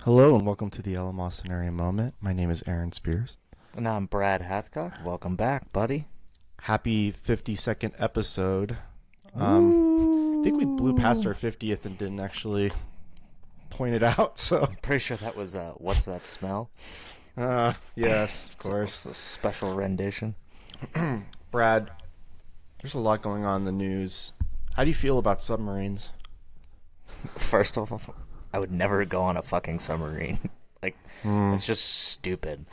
Hello and welcome to the LMO Scenario Moment. My name is Aaron Spears. And I'm Brad Hathcock. Welcome back, buddy. Happy 52nd episode. I think we blew past Woo! our 50th and didn't actually point it out. So, Pretty sure that was, What's That Smell? yes, of course. It's a special rendition. Brad, there's a lot going on in the news. How do you feel about submarines? First of all, I would never go on a fucking submarine. It's just stupid.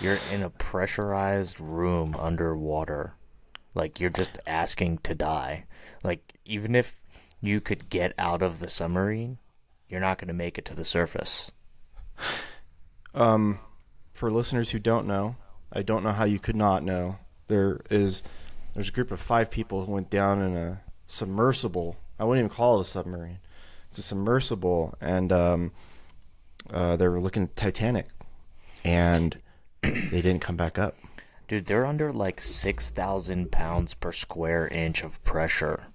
You're in a pressurized room underwater. You're just asking to die. Even if you could get out of the submarine, you're not going to make it to the surface. For listeners who don't know, I don't know how you could not know. There's a group of 5 people who went down in a submersible. I wouldn't even call it a submarine. It's a submersible, and they were looking at Titanic, and they didn't come back up. Dude, they're under 6,000 pounds per square inch of pressure.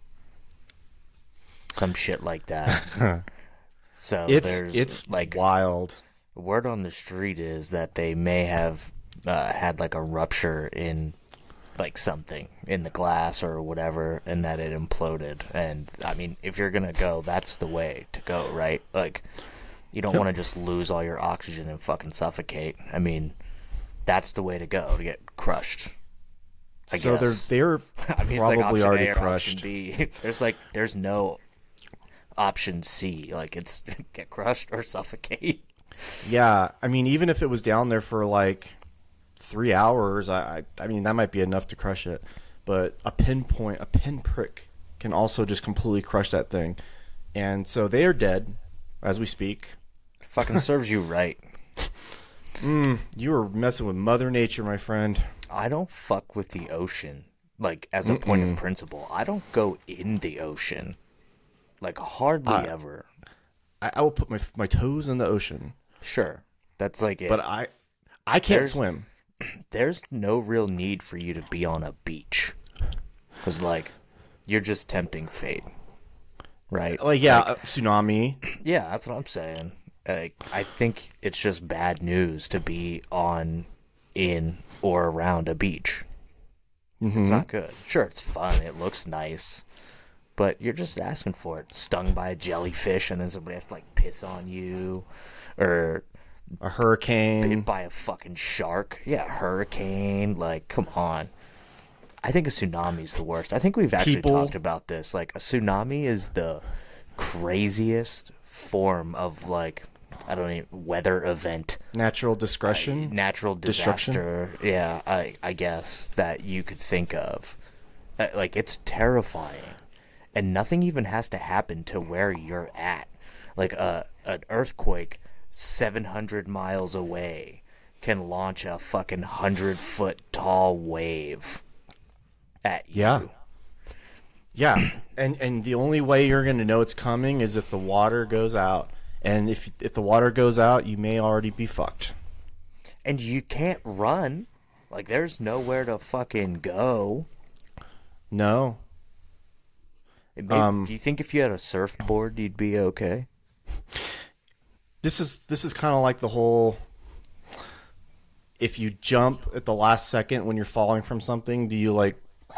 Some shit like that. So it's wild. Word on the street is that they may have had a rupture in something in the glass or whatever, and that it imploded. And I mean, if you're gonna go, that's the way to go, right? You don't want to just lose all your oxygen and fucking suffocate. I mean, that's the way to go, to get crushed. I guess. They're I mean, probably it's already A or crushed. Option B. There's no option C. It's get crushed or suffocate. Yeah, I mean, even if it was down there for 3 hours, I mean, that might be enough to crush it. But a pinprick can also just completely crush that thing. And so they are dead as we speak. Fucking serves you right. You were messing with Mother Nature, my friend. I don't fuck with the ocean. As a point of principle, I don't go in the ocean. Hardly ever. I will put my toes in the ocean. Sure, that's it. But I can't swim. There's no real need for you to be on a beach. Because, you're just tempting fate. Right? Tsunami. Yeah, that's what I'm saying. I think it's just bad news to be on, in, or around a beach. Mm-hmm. It's not good. Sure, it's fun. It looks nice. But you're just asking for it. Stung by a jellyfish and then somebody has to, piss on you. Or a hurricane. Bit by a fucking shark. Yeah, a hurricane. Come on. I think a tsunami's the worst. I think we've actually talked about this. A tsunami is the craziest form of, I don't know, weather event. Natural discretion? Natural disaster. Yeah, I guess, that you could think of. It's terrifying. And nothing even has to happen to where you're at. An earthquake 700 miles away can launch a fucking 100-foot tall wave at you. Yeah. And the only way you're going to know it's coming is if the water goes out. And if the water goes out, you may already be fucked. And you can't run. There's nowhere to fucking go. No. Do you think if you had a surfboard, you'd be okay? This is kind of like the whole, if you jump at the last second when you're falling from something, do you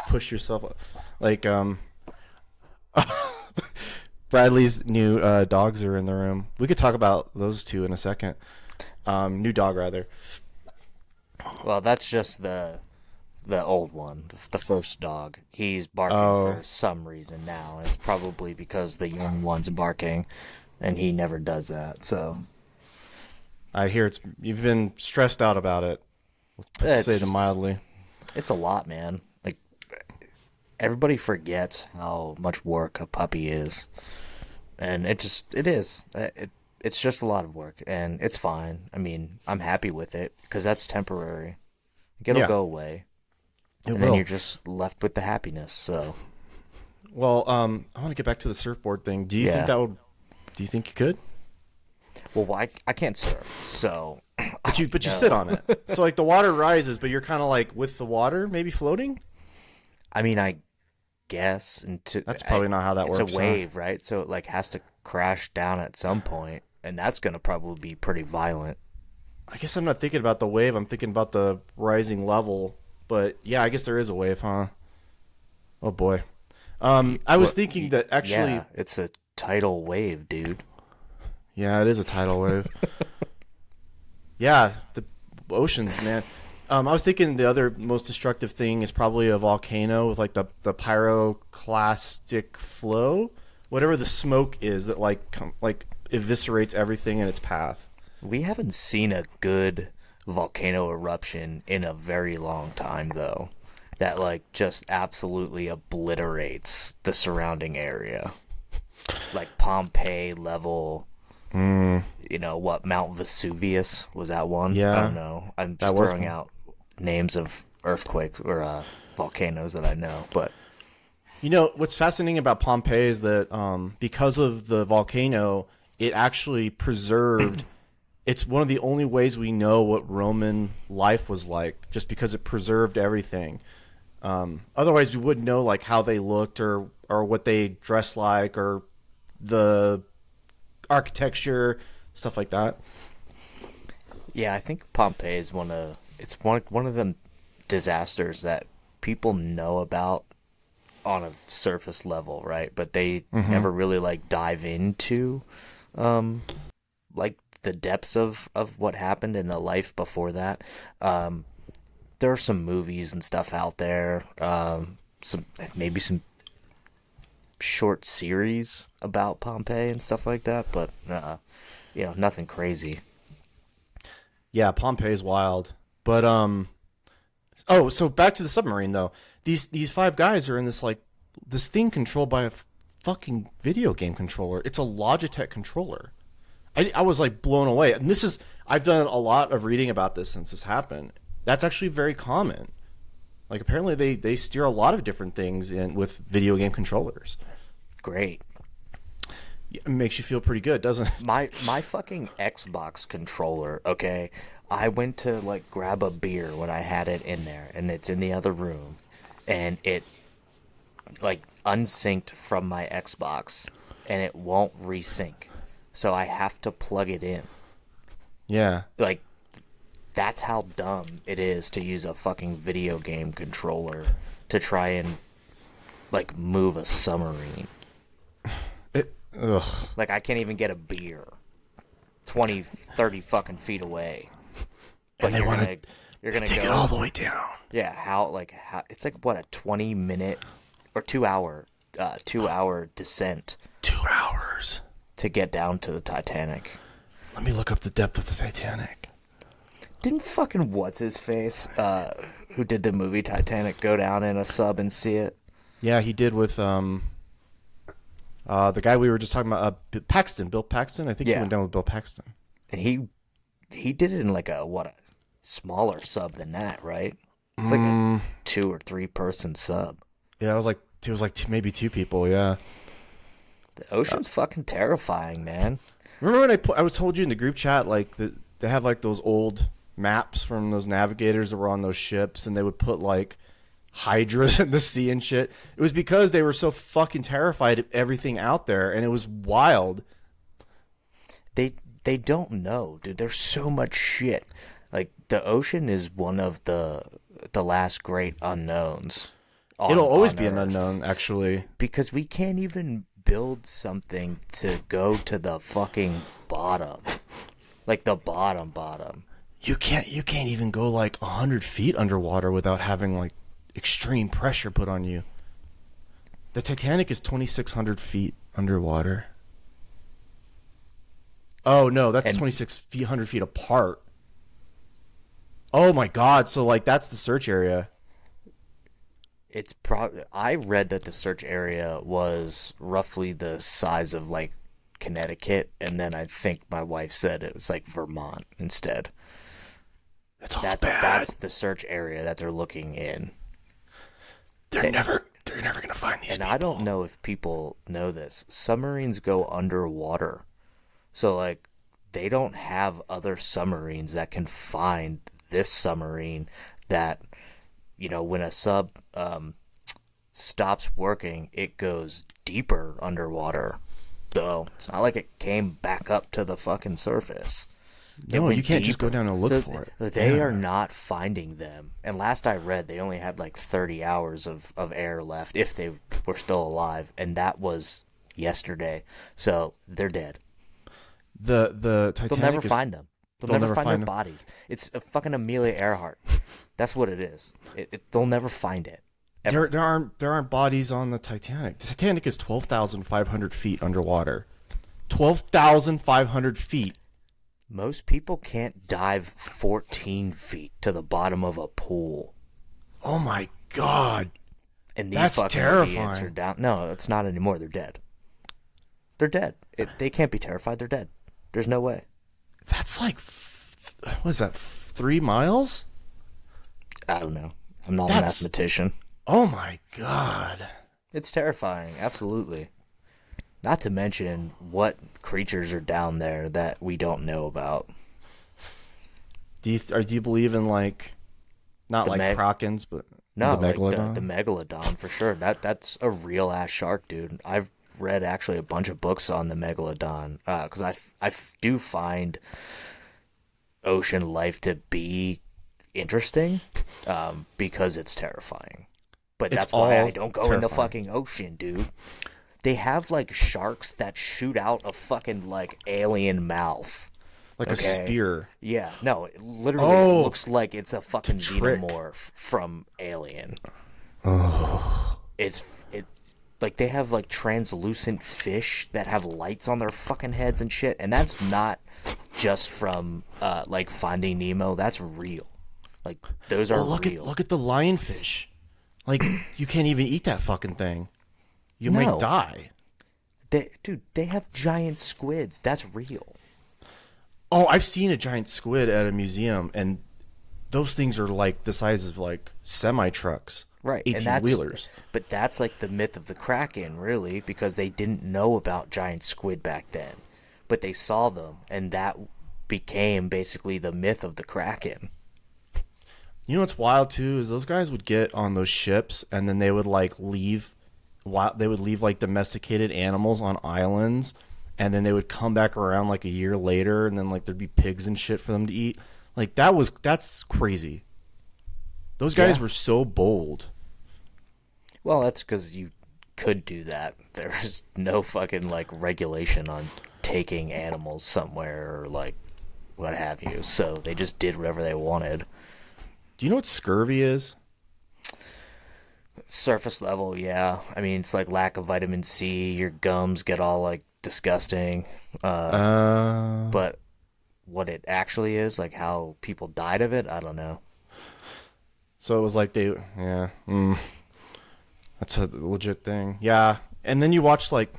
push yourself Bradley's new dogs are in the room. We could talk about those two in a second. New dog, rather. Well, that's just the old one, the first dog. He's barking for some reason now. It's probably because the young one's barking, and he never does that. So I hear you've been stressed out about it. Let's say it mildly. It's a lot, man. Everybody forgets how much work a puppy is, and it is. It's just a lot of work, and it's fine. I mean, I'm happy with it because that's temporary. It'll go away. And then you're just left with the happiness. So, well, I want to get back to the surfboard thing. Do you think that would? Do you think you could? Well, I can't surf, so. But you sit on it. So the water rises, but you're kind of with the water, maybe floating. I mean, I guess that's probably not how that works. It's a wave, right? So it has to crash down at some point. and that's gonna probably be pretty violent. I guess I'm not thinking about the wave. I'm thinking about the rising level. But yeah, I guess there is a wave, huh? Oh boy. I was What? thinking that actually, Yeah, it's a tidal wave, dude. yeah, it is a tidal wave. Yeah, the oceans, man. I was thinking the other most destructive thing is probably a volcano with like the pyroclastic flow, whatever the smoke is that like eviscerates everything in its path. We haven't seen a good volcano eruption in a very long time, though. That like just absolutely obliterates the surrounding area, like Pompeii level. You know what? Mount Vesuvius was that one? I Yeah, don't know. I'm that just was throwing one. out names of earthquakes or volcanoes that I know, but You know what's fascinating about Pompeii is that because of the volcano, it actually preserved. It's one of the only ways we know what Roman life was like, just because it preserved everything. Otherwise, we wouldn't know like how they looked or what they dressed like or the architecture, stuff like that. yeah, I think Pompeii is one of them disasters that people know about on a surface level, right? But they never really like dive into um like the depths of what happened in the life before that. Um there are some movies and stuff out there. Some maybe some short series about Pompeii and stuff like that, but nothing crazy. Yeah, Pompeii's wild. But oh, so back to the submarine though. These five guys are in this thing controlled by a fucking video game controller. It's a Logitech controller. I was like blown away. And I've done a lot of reading about this since this happened. That's actually very common. Like apparently they steer a lot of different things in with video game controllers. Great. It makes you feel pretty good, doesn't it? My fucking Xbox controller, okay? I went to like grab a beer when I had it in there and it's in the other room and it like unsynced from my Xbox and it won't resync. So I have to plug it in. Yeah. Like that's how dumb it is to use a fucking video game controller to try and like move a submarine. Ugh. Like I can't even get a beer 20, 30 fucking feet away. But And they want to you're gonna take go it all the way down. Yeah, how it's like what a 20-minute or 2 hour descent 2 hours. to get down to the Titanic. Let me look up the depth of the Titanic. Didn't fucking what's his face who did the movie Titanic go down in a sub and see it? Yeah, he did with the guy we were just talking about, Paxton, Bill Paxton. I think he Yeah. went down with Bill Paxton. And he did it in like a smaller sub than that, right? It's like a 2 or 3 person sub. Yeah, it was like maybe two people. Yeah. The ocean's fucking terrifying, man. Remember when I told you in the group chat like they have like those old maps from those navigators that were on those ships, and they would put like hydras in the sea and shit. It was because they were so fucking terrified of everything out there, and it was wild. They don't know, dude. There's so much shit. Like the ocean is one of the last great unknowns. It'll always on be an Earth. unknown, actually. Because we can't even build something to go to the fucking bottom. Like the bottom. You can't even go like 100 feet underwater without having like extreme pressure put on you. The Titanic is 2,600 feet underwater. Oh no, that's And 2,600 feet apart. Oh my god! So like that's the search area. it's I read that the search area was roughly the size of like Connecticut, and then I think my wife said it was like Vermont instead. It's all That's bad. that's the search area that they're looking in. They're never gonna find these And people. I don't know if people know this. Submarines go underwater. So like they don't have other submarines that can find this submarine that when a sub stops working, it goes deeper underwater though. It's not like it came back up to the fucking surface. No, you can't just go down and look for it. They are not finding them. And last I read, they only had like 30 hours of air left if they were still alive. And that was yesterday. So they're dead. The Titanic They'll never find them. They'll never find their bodies. It's a fucking Amelia Earhart. That's what it is. They'll never find it. There aren't bodies on the Titanic. The Titanic is 12,500 feet underwater. 12,500 feet. Most people can't dive 14 feet to the bottom of a pool. Oh my god. And these That's fucking terrifying. idiots are down. No, it's not anymore. They're dead. They're dead. They can't be terrified. They're dead. There's no way. That's like, what is that, 3 miles? I don't know. I'm not a mathematician. Oh my god. It's terrifying. Absolutely. Not to mention what creatures are down there that we don't know about. Do you believe in like, not The like krakens, but No, the megalodon? like the megalodon for sure. That's a real ass shark, dude. I've read actually a bunch of books on the megalodon because I do find ocean life to be interesting because it's terrifying. But that's why I don't go in the fucking ocean, dude. They have like sharks that shoot out a fucking like alien mouth. Like a spear. Yeah, no, it literally looks like it's a fucking trick. xenomorph from Alien. Oh. It like they have like translucent fish that have lights on their fucking heads and shit, and that's not just from like Finding Nemo. That's real. Like those are real. Look at the lionfish. Like you can't even eat that fucking thing. You might die. They have giant squids. That's real. Oh, I've seen a giant squid at a museum, and those things are like the size of like semi-trucks. Right, 18-wheelers. But that's like the myth of the Kraken, really, because they didn't know about giant squid back then. But they saw them, and that became basically the myth of the Kraken. You know what's wild, too, is those guys would get on those ships, and then they would like leave like domesticated animals on islands, and then they would come back around like a year later, and then like there'd be pigs and shit for them to eat. Like that's crazy. Those guys were so bold. Well, that's because you could do that. There's no fucking like regulation on taking animals somewhere or like what have you. So they just did whatever they wanted. Do you know what scurvy is? Surface level, yeah. I mean, it's like lack of vitamin C. Your gums get all like disgusting. But what it actually is, like how people died of it, I don't know. So it was like that's a legit thing. Yeah. And then you watch like,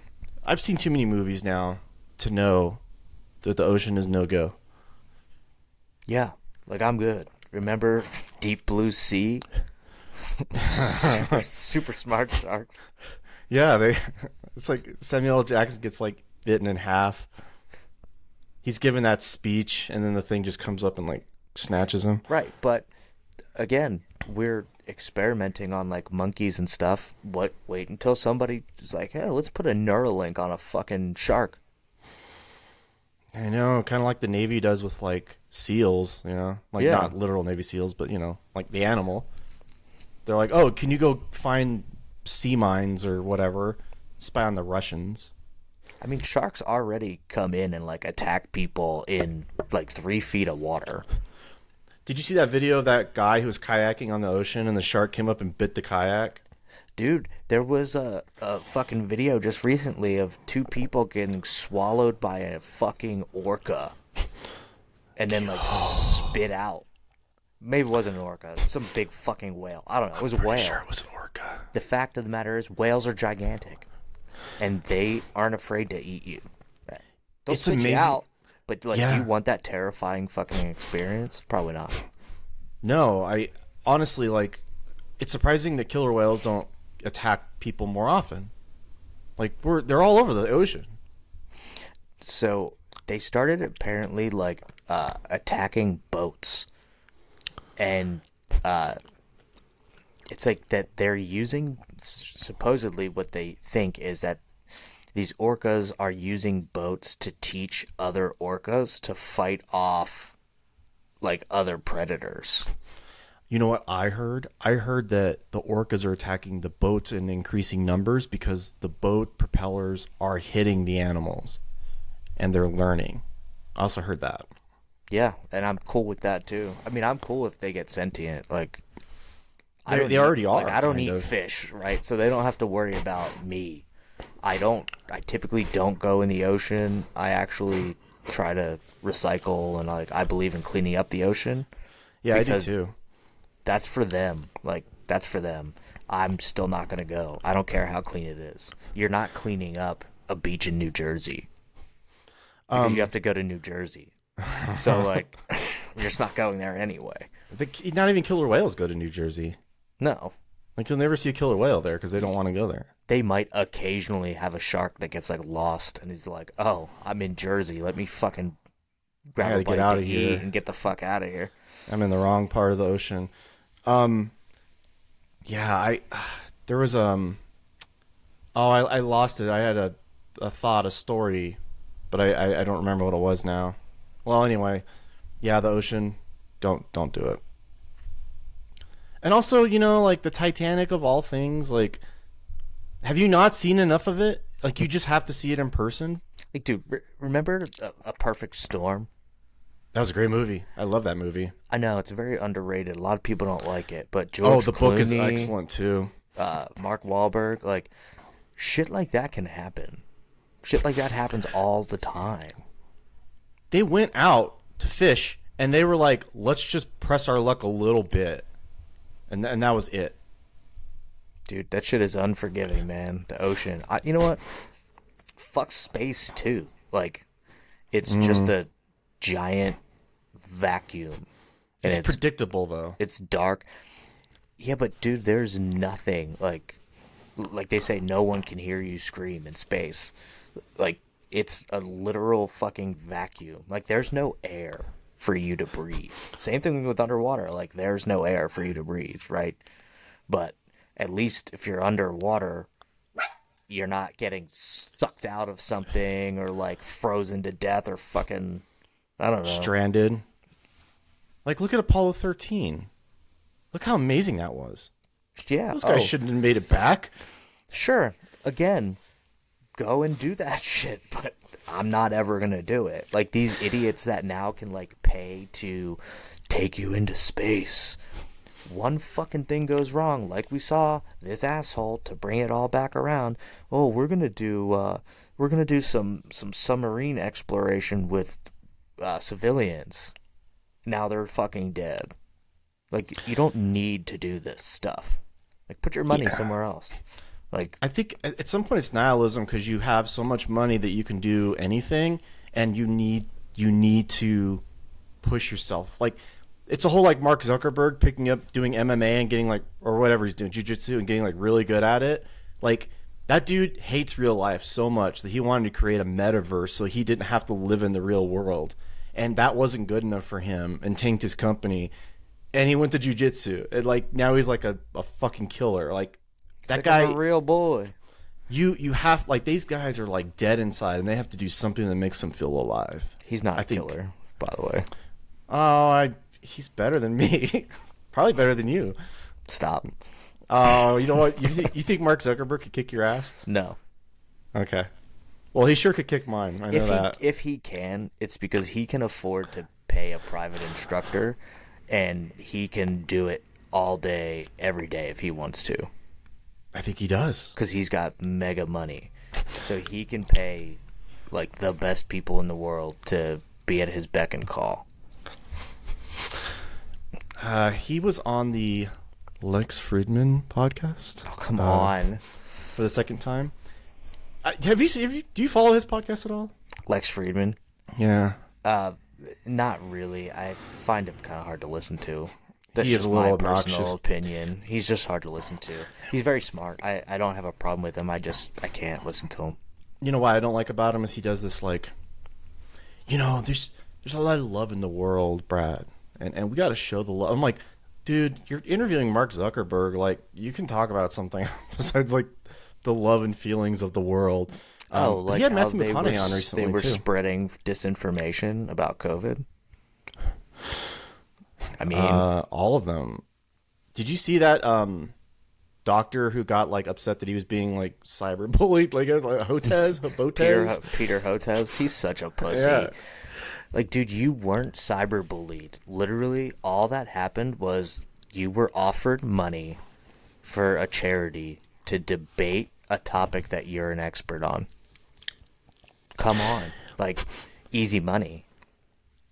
I've seen too many movies now to know that the ocean is no-go. Yeah. Like I'm good. Remember Deep Blue Sea? super smart sharks. Yeah, it's like Samuel L. Jackson gets like bitten in half. He's given that speech, and then the thing just comes up and like snatches him. Right, but again, we're experimenting on like monkeys and stuff. Wait until somebody is like, hey, let's put a Neuralink on a fucking shark. I know, kind of like the Navy does with like seals, you know, like not literal Navy SEALs, but you know, like the animal. They're like, oh, can you go find sea mines or whatever? Spy on the Russians. I mean, sharks already come in and like attack people in like 3 feet of water. Did you see that video of that guy who was kayaking on the ocean and the shark came up and bit the kayak? Dude, there was a fucking video just recently of 2 people getting swallowed by a fucking orca and then like spit out. Maybe it wasn't an orca. Some big fucking whale. I don't know. It was a whale. I'm sure it was an orca. The fact of the matter is whales are gigantic. And they aren't afraid to eat you. They'll It's spit amazing. you out. But like, do you want that terrifying fucking experience? Probably not. No, I honestly like. It's surprising that killer whales don't attack people more often. Like they're all over the ocean. So they started apparently like attacking boats, and it's like that they're using supposedly what they think is that These orcas are using boats to teach other orcas to fight off like other predators. You know what I heard? I heard that the orcas are attacking the boats in increasing numbers because the boat propellers are hitting the animals and they're learning. I also heard that. Yeah, and I'm cool with that too. I mean, I'm cool if they get sentient. Like, They already are. Like, I don't kind eat of. fish, right? So they don't have to worry about me. I don't. I typically don't go in the ocean. I actually try to recycle, and like I believe in cleaning up the ocean. Yeah, I do Because too. that's for them. Like, that's for them. I'm still not gonna go. I don't care how clean it is. You're not cleaning up a beach in New Jersey because you have to go to New Jersey. So like, you're just not going there anyway. Not even killer whales go to New Jersey. No, Like you'll never see a killer whale there because they don't want to go there. they might occasionally have a shark that gets like lost, and he's like, "Oh, I'm in Jersey. Let me fucking grab gotta a bite get out to of eat here." and get the fuck out of here." I'm in the wrong part of the ocean. Yeah, there was I lost it. I had a thought, a story, but I don't remember what it was now. Well, anyway, yeah, the ocean, don't do it. And also, like the Titanic of all things, like, have you not seen enough of it? Like, you just have to see it in person. Like, dude, remember a Perfect Storm? That was a great movie. I love that movie. I know it's very underrated. A lot of people don't like it, but Oh, George the book is Clooney, excellent too. Mark Wahlberg, like shit like that can happen. Shit like that happens all the time. They went out to fish and they were like, let's just press our luck a little bit. And that was it. Dude, that shit is unforgiving, man. The ocean. You know what? Fuck space too. Like, it's just a giant vacuum, and It's predictable though. it's dark. Yeah, but dude, there's nothing like they say, no one can hear you scream in space. Like, it's a literal fucking vacuum. Like, there's no air for you to breathe. Same thing with underwater. Like, there's no air for you to breathe, right? But at least if you're underwater, you're not getting sucked out of something or like frozen to death or fucking, I don't know. Stranded. Like, look at Apollo 13. Look how amazing that was. Yeah. Those guys shouldn't have made it back. Sure. Again, go and do that shit, but I'm not ever gonna do it. Like, these idiots that now can like pay to take you into space. One fucking thing goes wrong, like we saw this asshole, to bring it all back around. Oh, we're gonna do some submarine exploration with civilians. Now they're fucking dead. Like, you don't need to do this stuff. Like, put your money somewhere else. Like, I think at some point it's nihilism because you have so much money that you can do anything, and you need to push yourself. Like, it's a whole like Mark Zuckerberg picking up doing MMA and getting like, or whatever he's doing, jiu-jitsu, and getting like really good at it. Like, that dude hates real life so much that he wanted to create a metaverse so he didn't have to live in the real world, and that wasn't good enough for him and tanked his company. And he went to jiu-jitsu. And like, now he's like a fucking killer. Like, that like, guy, I'm a real boy. you have, like, these guys are like dead inside and they have to do something that makes them feel alive. He's not I a think- killer, by the way. Oh, he's better than me. Probably better than you. Stop. Oh, you know what? You think Mark Zuckerberg could kick your ass? No. Okay. Well, he sure could kick mine. I know that. If he can, it's because he can afford to pay a private instructor, and he can do it all day, every day if he wants to. I think he does. Because he's got mega money. So he can pay, like, the best people in the world to be at his beck and call. He was on the Lex Friedman podcast. Oh, come on. For the second time. Do you follow his podcast at all? Lex Friedman? Yeah. Not really. I find him kind of hard to listen to. That's He is just a little my obnoxious. personal opinion. He's just hard to listen to. He's very smart. I don't have a problem with him. I can't listen to him. You know what I don't like about him is he does this, like, there's a lot of love in the world, Brad, and we got to show the love. I'm like, dude, you're interviewing Mark Zuckerberg. Like, you can talk about something besides like the love and feelings of the world. Oh, But he like had how Matthew McConaughey on they recently were too. spreading disinformation about COVID. I mean, All of them. Did you see that doctor who got like upset that he was being like cyberbullied? Like it was like Hotez. Peter Hotez, he's such a Yeah. pussy. Like, dude, you weren't cyberbullied. Literally, all that happened was you were offered money for a charity to debate a topic that you're an expert on. Come on. Like, easy money.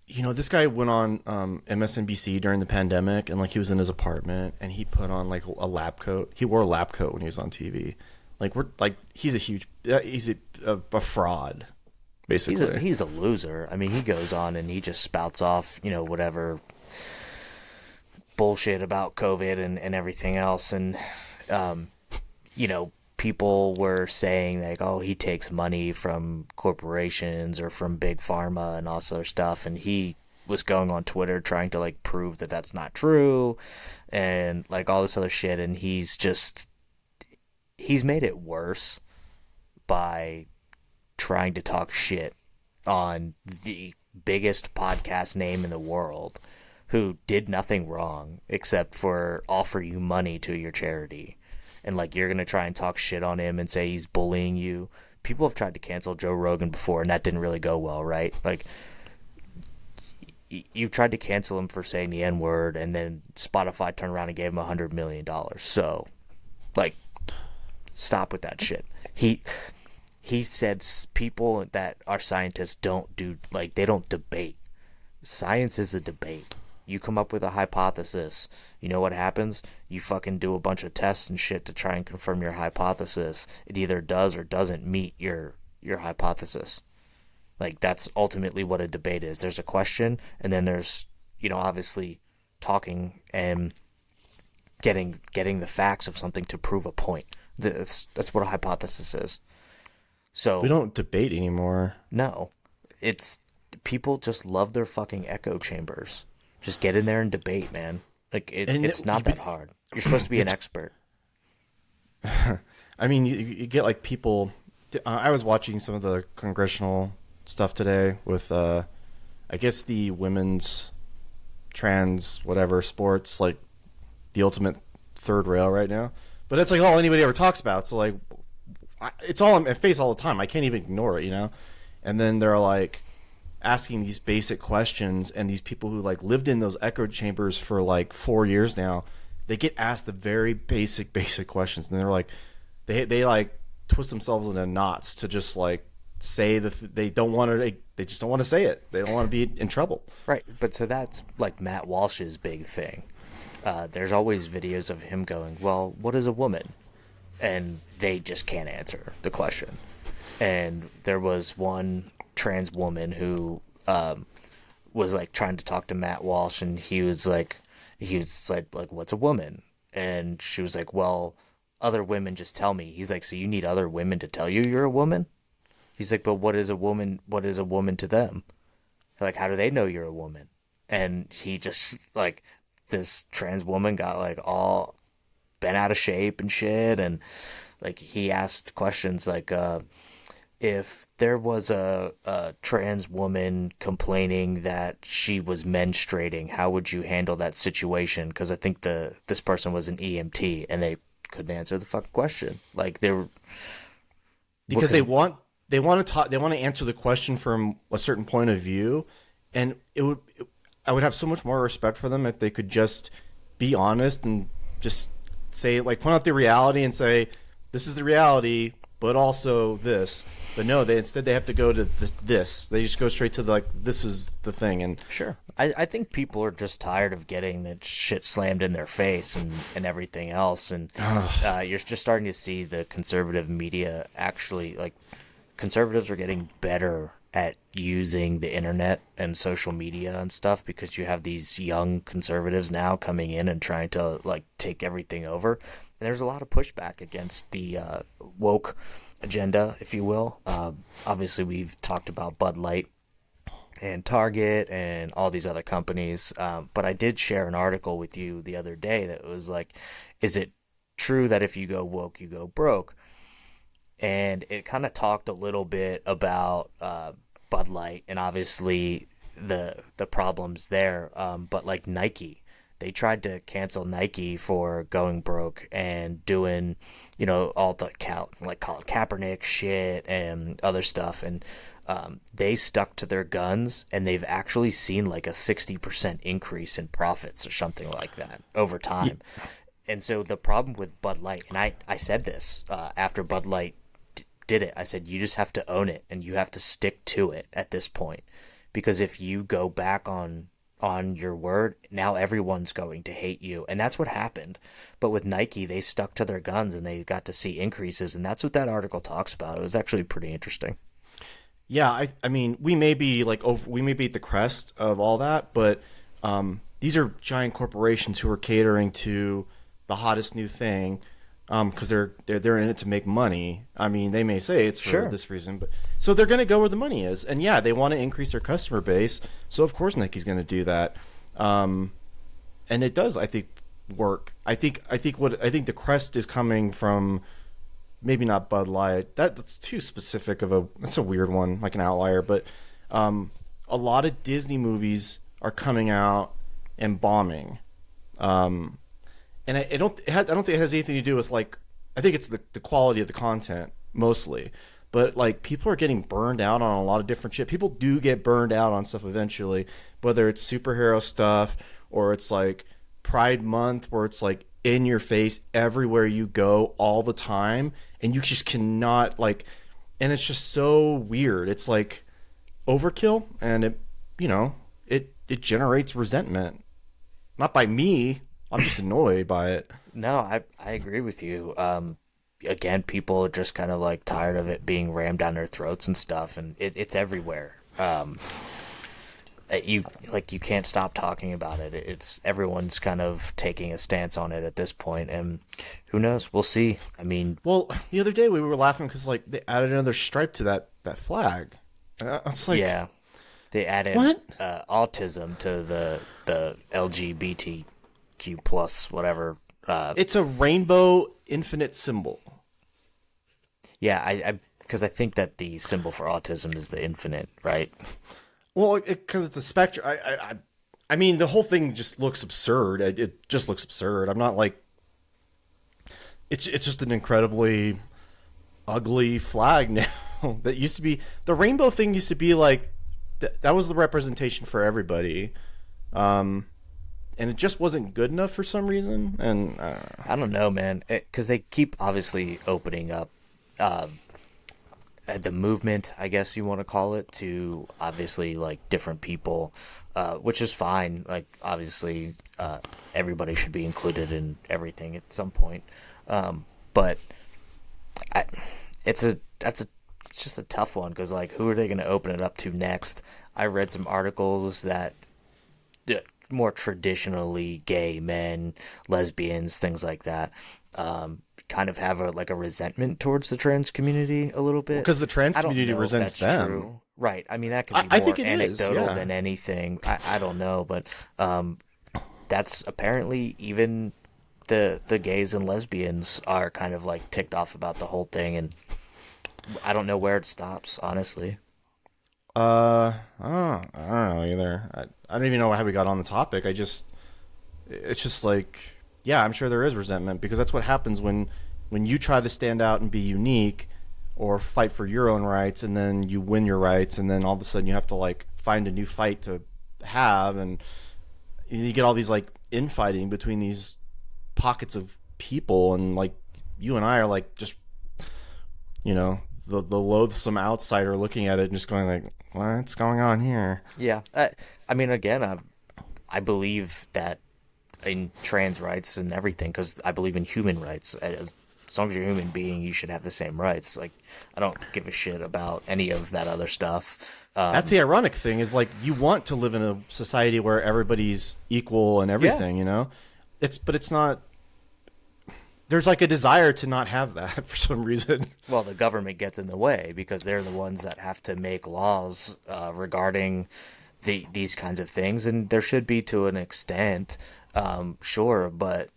You know, this guy went on MSNBC during the pandemic, and like he was in his apartment, and he put on like a lab coat. He wore a lab coat when he was on TV. Like he's a huge, he's a fraud, basically. He's a loser. I mean, he goes on and he just spouts off, whatever bullshit about COVID and everything else. And, people were saying like, oh, he takes money from corporations or from big pharma and all sort of stuff. And he was going on Twitter trying to like prove that that's not true and like all this other shit. And he's made it worse by trying to talk shit on the biggest podcast name in the world who did nothing wrong except for offer you money to your charity. And like you're going to try and talk shit on him and say he's bullying you. People have tried to cancel Joe Rogan before and that didn't really go well, right? Like you tried to cancel him for saying the N-word and then Spotify turned around and gave him $100 million. So like stop with that shit. He said people that are scientists they don't debate. Science is a debate. You come up with a hypothesis. You know what happens? You fucking do a bunch of tests and shit to try and confirm your hypothesis. It either does or doesn't meet your hypothesis. Like that's ultimately what a debate is. There's a question and then there's, obviously talking and getting the facts of something to prove a point. That's what a hypothesis is. So We don't debate anymore. no, it's people just love their fucking echo chambers. Just get in there and debate, man. Like it's not that hard. You're supposed to be an expert. I mean, you get like people. I was watching some of the congressional stuff today with, I guess the women's trans whatever sports, like the ultimate third rail right now. But it's like all anybody ever talks about. So like, it's all in my face all the time. I can't even ignore it, And then they're like asking these basic questions, and these people who like lived in those echo chambers for like 4 years now, they get asked the very basic questions, and they're like, they like twist themselves into knots to just like say that they don't want to. They just don't want to say it. They don't want to be in trouble. Right, but so that's like Matt Walsh's big thing. There's always videos of him going, well, what is a woman? And they just can't answer the question. And there was one trans woman who was like trying to talk to Matt Walsh, and he was like, what's a woman? And she was like, well, other women just tell me. He's like, so you need other women to tell you you're a woman? He's like, but what is a woman to them? Like, how do they know you're a woman? And he just like, this trans woman got like all bent out of shape and shit, and like he asked questions like, if there was a trans woman complaining that she was menstruating, how would you handle that situation? Because I think this person was an EMT, and they couldn't answer the fucking question. Like they were Because they want to answer the question from a certain point of view, and I would have so much more respect for them if they could just be honest and just say, like, point out the reality and say, this is the reality, but also this. But no, instead they have to go to this. They just go straight to this is the thing. And sure, I think people are just tired of getting that shit slammed in their face and everything else. And you're just starting to see the conservative media actually, like, conservatives are getting better at using the internet and social media and stuff, because you have these young conservatives now coming in and trying to like take everything over. And there's a lot of pushback against the woke agenda, if you will. Obviously, we've talked about Bud Light and Target and all these other companies. But I did share an article with you the other day that was like, is it true that if you go woke, you go broke? and it kind of talked a little bit about Bud Light and obviously the problems there. But like Nike, they tried to cancel Nike for going broke and doing, all the like Colin Kaepernick shit and other stuff, and they stuck to their guns, and they've actually seen like a 60% increase in profits or something like that over Yeah. time. And so the problem with Bud Light, and I said this after Bud Light did it, I said you just have to own it and you have to stick to it at this point, because if you go back on your word, now everyone's going to hate you, and that's what happened. But with Nike, they stuck to their guns and they got to see increases, and that's what that article talks about. It was actually pretty interesting. Yeah, I mean, we may be like over, we may be at the crest of all that, but these are giant corporations who are catering to the hottest new thing, because they're in it to make money. I mean, they may say it's for Sure. this reason, but so they're going to go where the money is, and yeah, they want to increase their customer base. So of course Nike's going to do that, and it does, I think, work. I think the crest is coming from maybe not Bud Light. That's too specific of a. That's a weird one, like an outlier. But a lot of Disney movies are coming out and bombing. And I don't think it has anything to do with like. I think it's the quality of the content mostly. But like people are getting burned out on a lot of different shit. People do get burned out on stuff eventually, whether it's superhero stuff or it's like Pride Month, where it's like in your face everywhere you go all the time, and you just cannot like, and it's just so weird. It's like overkill, and it generates resentment. Not by me. I'm just annoyed by it. No, I agree with you. Again, people are just kind of like tired of it being rammed down their throats and stuff, and it's everywhere. You can't stop talking about it. It's everyone's kind of taking a stance on it at this point, and who knows? We'll see. I mean, Well, the other day we were laughing because like they added another stripe to that flag. It's like, yeah, they added what? autism to the LGBTQ plus whatever. It's a rainbow infinite symbol. Yeah, I because I think that the symbol for autism is the infinite, right? Well, because it's a spectrum. I mean, the whole thing just looks absurd. It just looks absurd. I'm not like. It's just an incredibly ugly flag now. That used to be the rainbow thing. Used to be like that was the representation for everybody, and it just wasn't good enough for some reason. And I don't know, man, because they keep obviously opening up uh, the movement, I guess you want to call it, to obviously like different people, which is fine. Like obviously, everybody should be included in everything at some point. But I, it's just a tough one because like who are they going to open it up to next? I read some articles that more traditionally gay men, lesbians, things like that, kind of have a resentment towards the trans community a little bit. because the trans I don't community know if resents that's them. true. Right. I mean, that could be I more think it is. anecdotal Yeah. than anything. I don't know, but that's apparently even the gays and lesbians are kind of like ticked off about the whole thing, and I don't know where it stops, honestly. I don't know either. I don't even know how we got on the topic. It's just like, yeah, I'm sure there is resentment because that's what happens when you try to stand out and be unique or fight for your own rights, and then you win your rights, and then all of a sudden you have to like find a new fight to have, and you get all these like infighting between these pockets of people, and like you and I are like just the loathsome outsider looking at it and just going like, what's going on here? Yeah. I mean, again, I believe that in trans rights and everything because I believe in human rights. As long as you're a human being, you should have the same rights. Like, I don't give a shit about any of that other stuff. That's the ironic thing is like you want to live in a society where everybody's equal and everything, but it's not. There's like a desire to not have that for some reason. Well, the government gets in the way because they're the ones that have to make laws regarding these kinds of things, and there should be to an extent, sure, but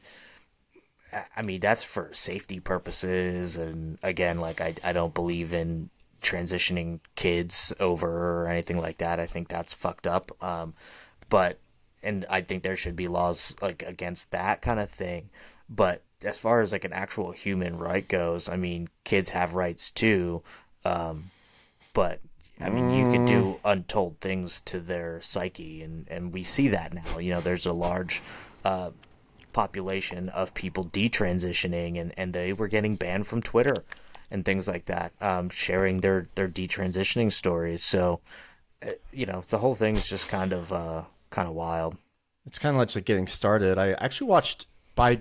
I mean, that's for safety purposes. And again, like, I don't believe in transitioning kids over or anything like that. I think that's fucked up. But, and I think there should be laws like against that kind of thing. But as far as like an actual human right goes, I mean, kids have rights too. Um, but I mean, you could Mm, do untold things to their psyche, and we see that now. You know, there's a large uh, population of people detransitioning, and they were getting banned from Twitter and things like that, sharing their detransitioning stories. So, you know, the whole thing is just kind of wild. it's kind of like getting started. I actually watched by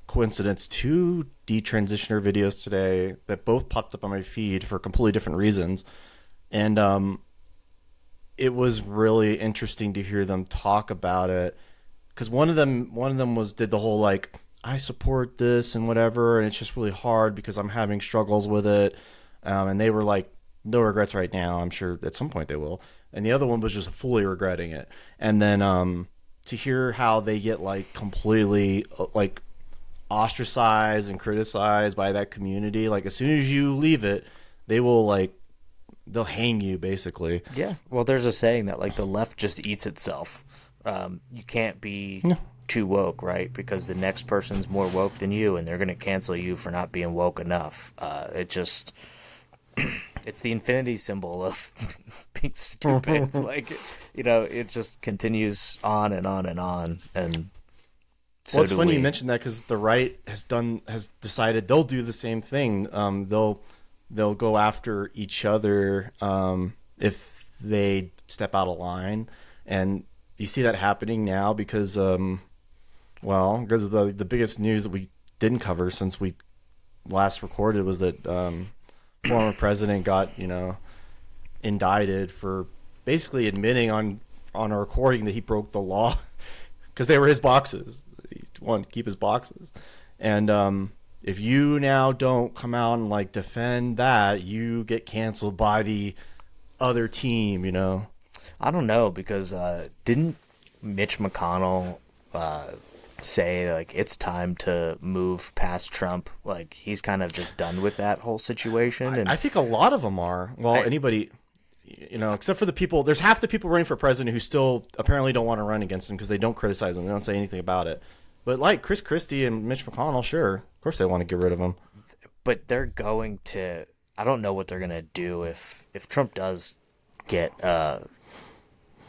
coincidence two detransitioner videos today that both popped up on my feed for completely different reasons, and it was really interesting to hear them talk about it because one of them was did the whole like I support this and whatever, and it's just really hard because I'm having struggles with it, and they were like no regrets right now. I'm sure at some point they will, and the other one was just fully regretting it, and then to hear how they get like completely like ostracized and criticized by that community, like as soon as you leave it, they will like they'll hang you basically. Yeah. Well, there's a saying that like the left just eats itself. You can't be Yeah. too woke, right? Because the next person's more woke than you, and they're gonna cancel you for not being woke enough. It just it's the infinity symbol of being stupid. Like, you know, it just continues on and on and on, and Well, so it's do funny you we. mentioned that because the right has decided they'll do the same thing. They'll go after each other if they step out of line, and you see that happening now because because of the biggest news that we didn't cover since we last recorded was that former president got indicted for basically admitting on a recording that he broke the law because they were his boxes. He wanted to keep his boxes, and if you now don't come out and like defend that, you get canceled by the other team. I don't know because didn't Mitch McConnell say like it's time to move past Trump? Like he's kind of just done with that whole situation, and I think a lot of them are. Well, I, anybody, except for the people. There's half the people running for president who still apparently don't want to run against him because they don't criticize him. They don't say anything about it. But like Chris Christie and Mitch McConnell, sure, of course they want to get rid of him. but they're going to. I don't know what they're gonna do if Trump does get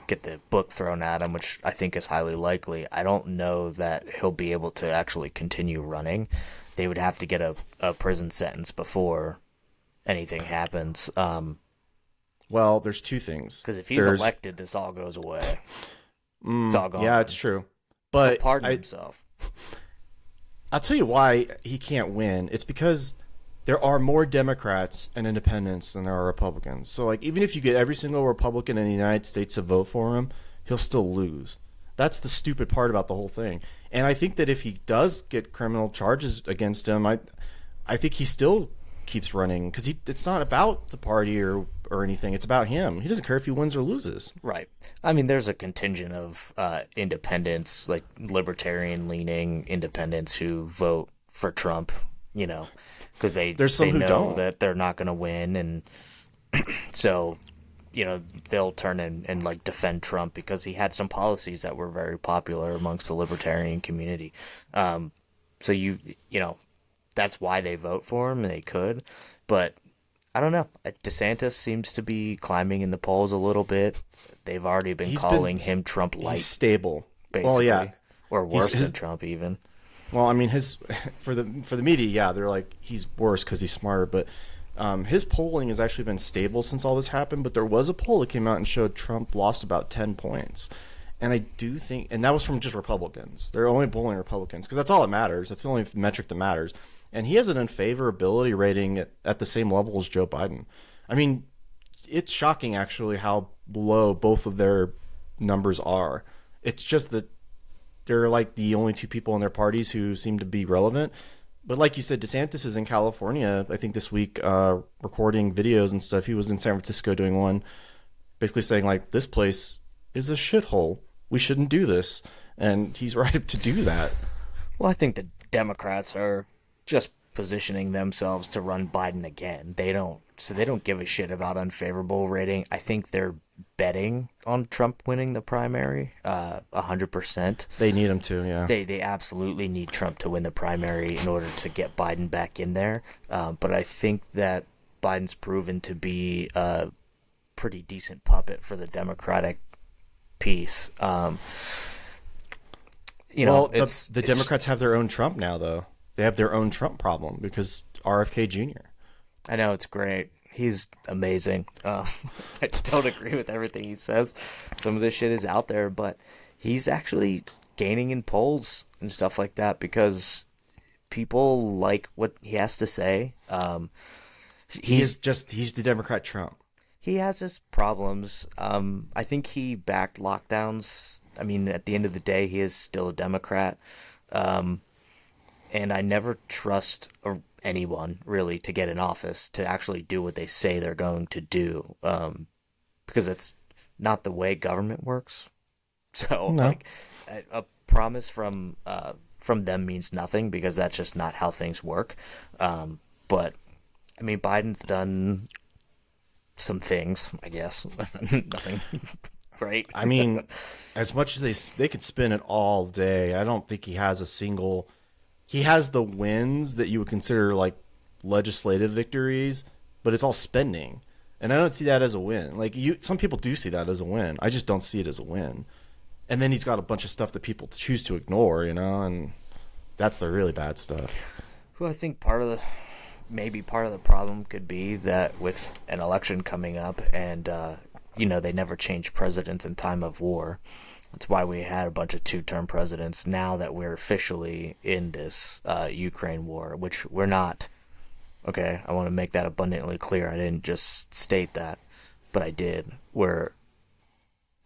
get the book thrown at him, which I think is highly likely. I don't know that he'll be able to actually continue running. They would have to get a prison sentence before anything happens. Well, there's two things. Because if he's elected, this all goes away. It's all gone. Yeah, it's true. He'll But pardon himself. I'll tell you why he can't win. It's because there are more Democrats and independents than there are Republicans. So, like, even if you get every single Republican in the United States to vote for him, he'll still lose. That's the stupid part about the whole thing. And I think that if he does get criminal charges against him, I think he still keeps running because it's not about the party or anything. It's about him. He doesn't care if he wins or loses. Right. I mean, there's a contingent of independents, like libertarian-leaning independents who vote for Trump, because There's some they who know don't. that they're not going to win, and so they'll turn and like defend Trump because he had some policies that were very popular amongst the libertarian community. So that's why they vote for him. They could, but I don't know. DeSantis seems to be climbing in the polls a little bit. They've already been calling him Trump light, He's stable. basically, Well, yeah. or worse He's- than Trump even. Well, I mean, his for the media, yeah, they're like he's worse because he's smarter. But his polling has actually been stable since all this happened. But there was a poll that came out and showed Trump lost about 10 points, and I do think, and that was from just Republicans. They're only polling Republicans because that's all that matters. That's the only metric that matters. And he has an unfavorability rating at the same level as Joe Biden. I mean, it's shocking actually how low both of their numbers are. It's just that they're like the only two people in their parties who seem to be relevant. But like you said, DeSantis is in California, I think this week, recording videos and stuff. He was in San Francisco doing one, basically saying like, this place is a shithole. We shouldn't do this. And he's right to do that. Well, I think the Democrats are just positioning themselves to run Biden again. They don't give a shit about unfavorable rating. I think they're betting on Trump winning the primary, 100%. They need him to, yeah. They absolutely need Trump to win the primary in order to get Biden back in there. But I think that Biden's proven to be a pretty decent puppet for the Democratic piece. The Democrats have their own Trump now, though. They have their own Trump problem because RFK Jr. I know, it's great. He's amazing. I don't agree with everything he says. Some of this shit is out there, but he's actually gaining in polls and stuff like that because people like what he has to say. He's the Democrat Trump. He has his problems. I think he backed lockdowns. I mean, at the end of the day, he is still a Democrat. And I never trust anyone, really, to get in office to actually do what they say they're going to do. Because it's not the way government works. So, No. like, a promise from them means nothing because that's just not how things work. But, I mean, Biden's done some things, I guess. Nothing. Right? I mean, as much as they could spin it all day, I don't think he has a single. He has the wins that you would consider like legislative victories, but it's all spending, and I don't see that as a win. Like some people do see that as a win. I just don't see it as a win. And then he's got a bunch of stuff that people choose to ignore, and that's the really bad stuff. Well, I think part of the problem could be that with an election coming up and they never change presidents in time of war. That's why we had a bunch of two-term presidents. Now that we're officially in this Ukraine war, which we're not. Okay, I want to make that abundantly clear. I didn't just state that, but I did. We're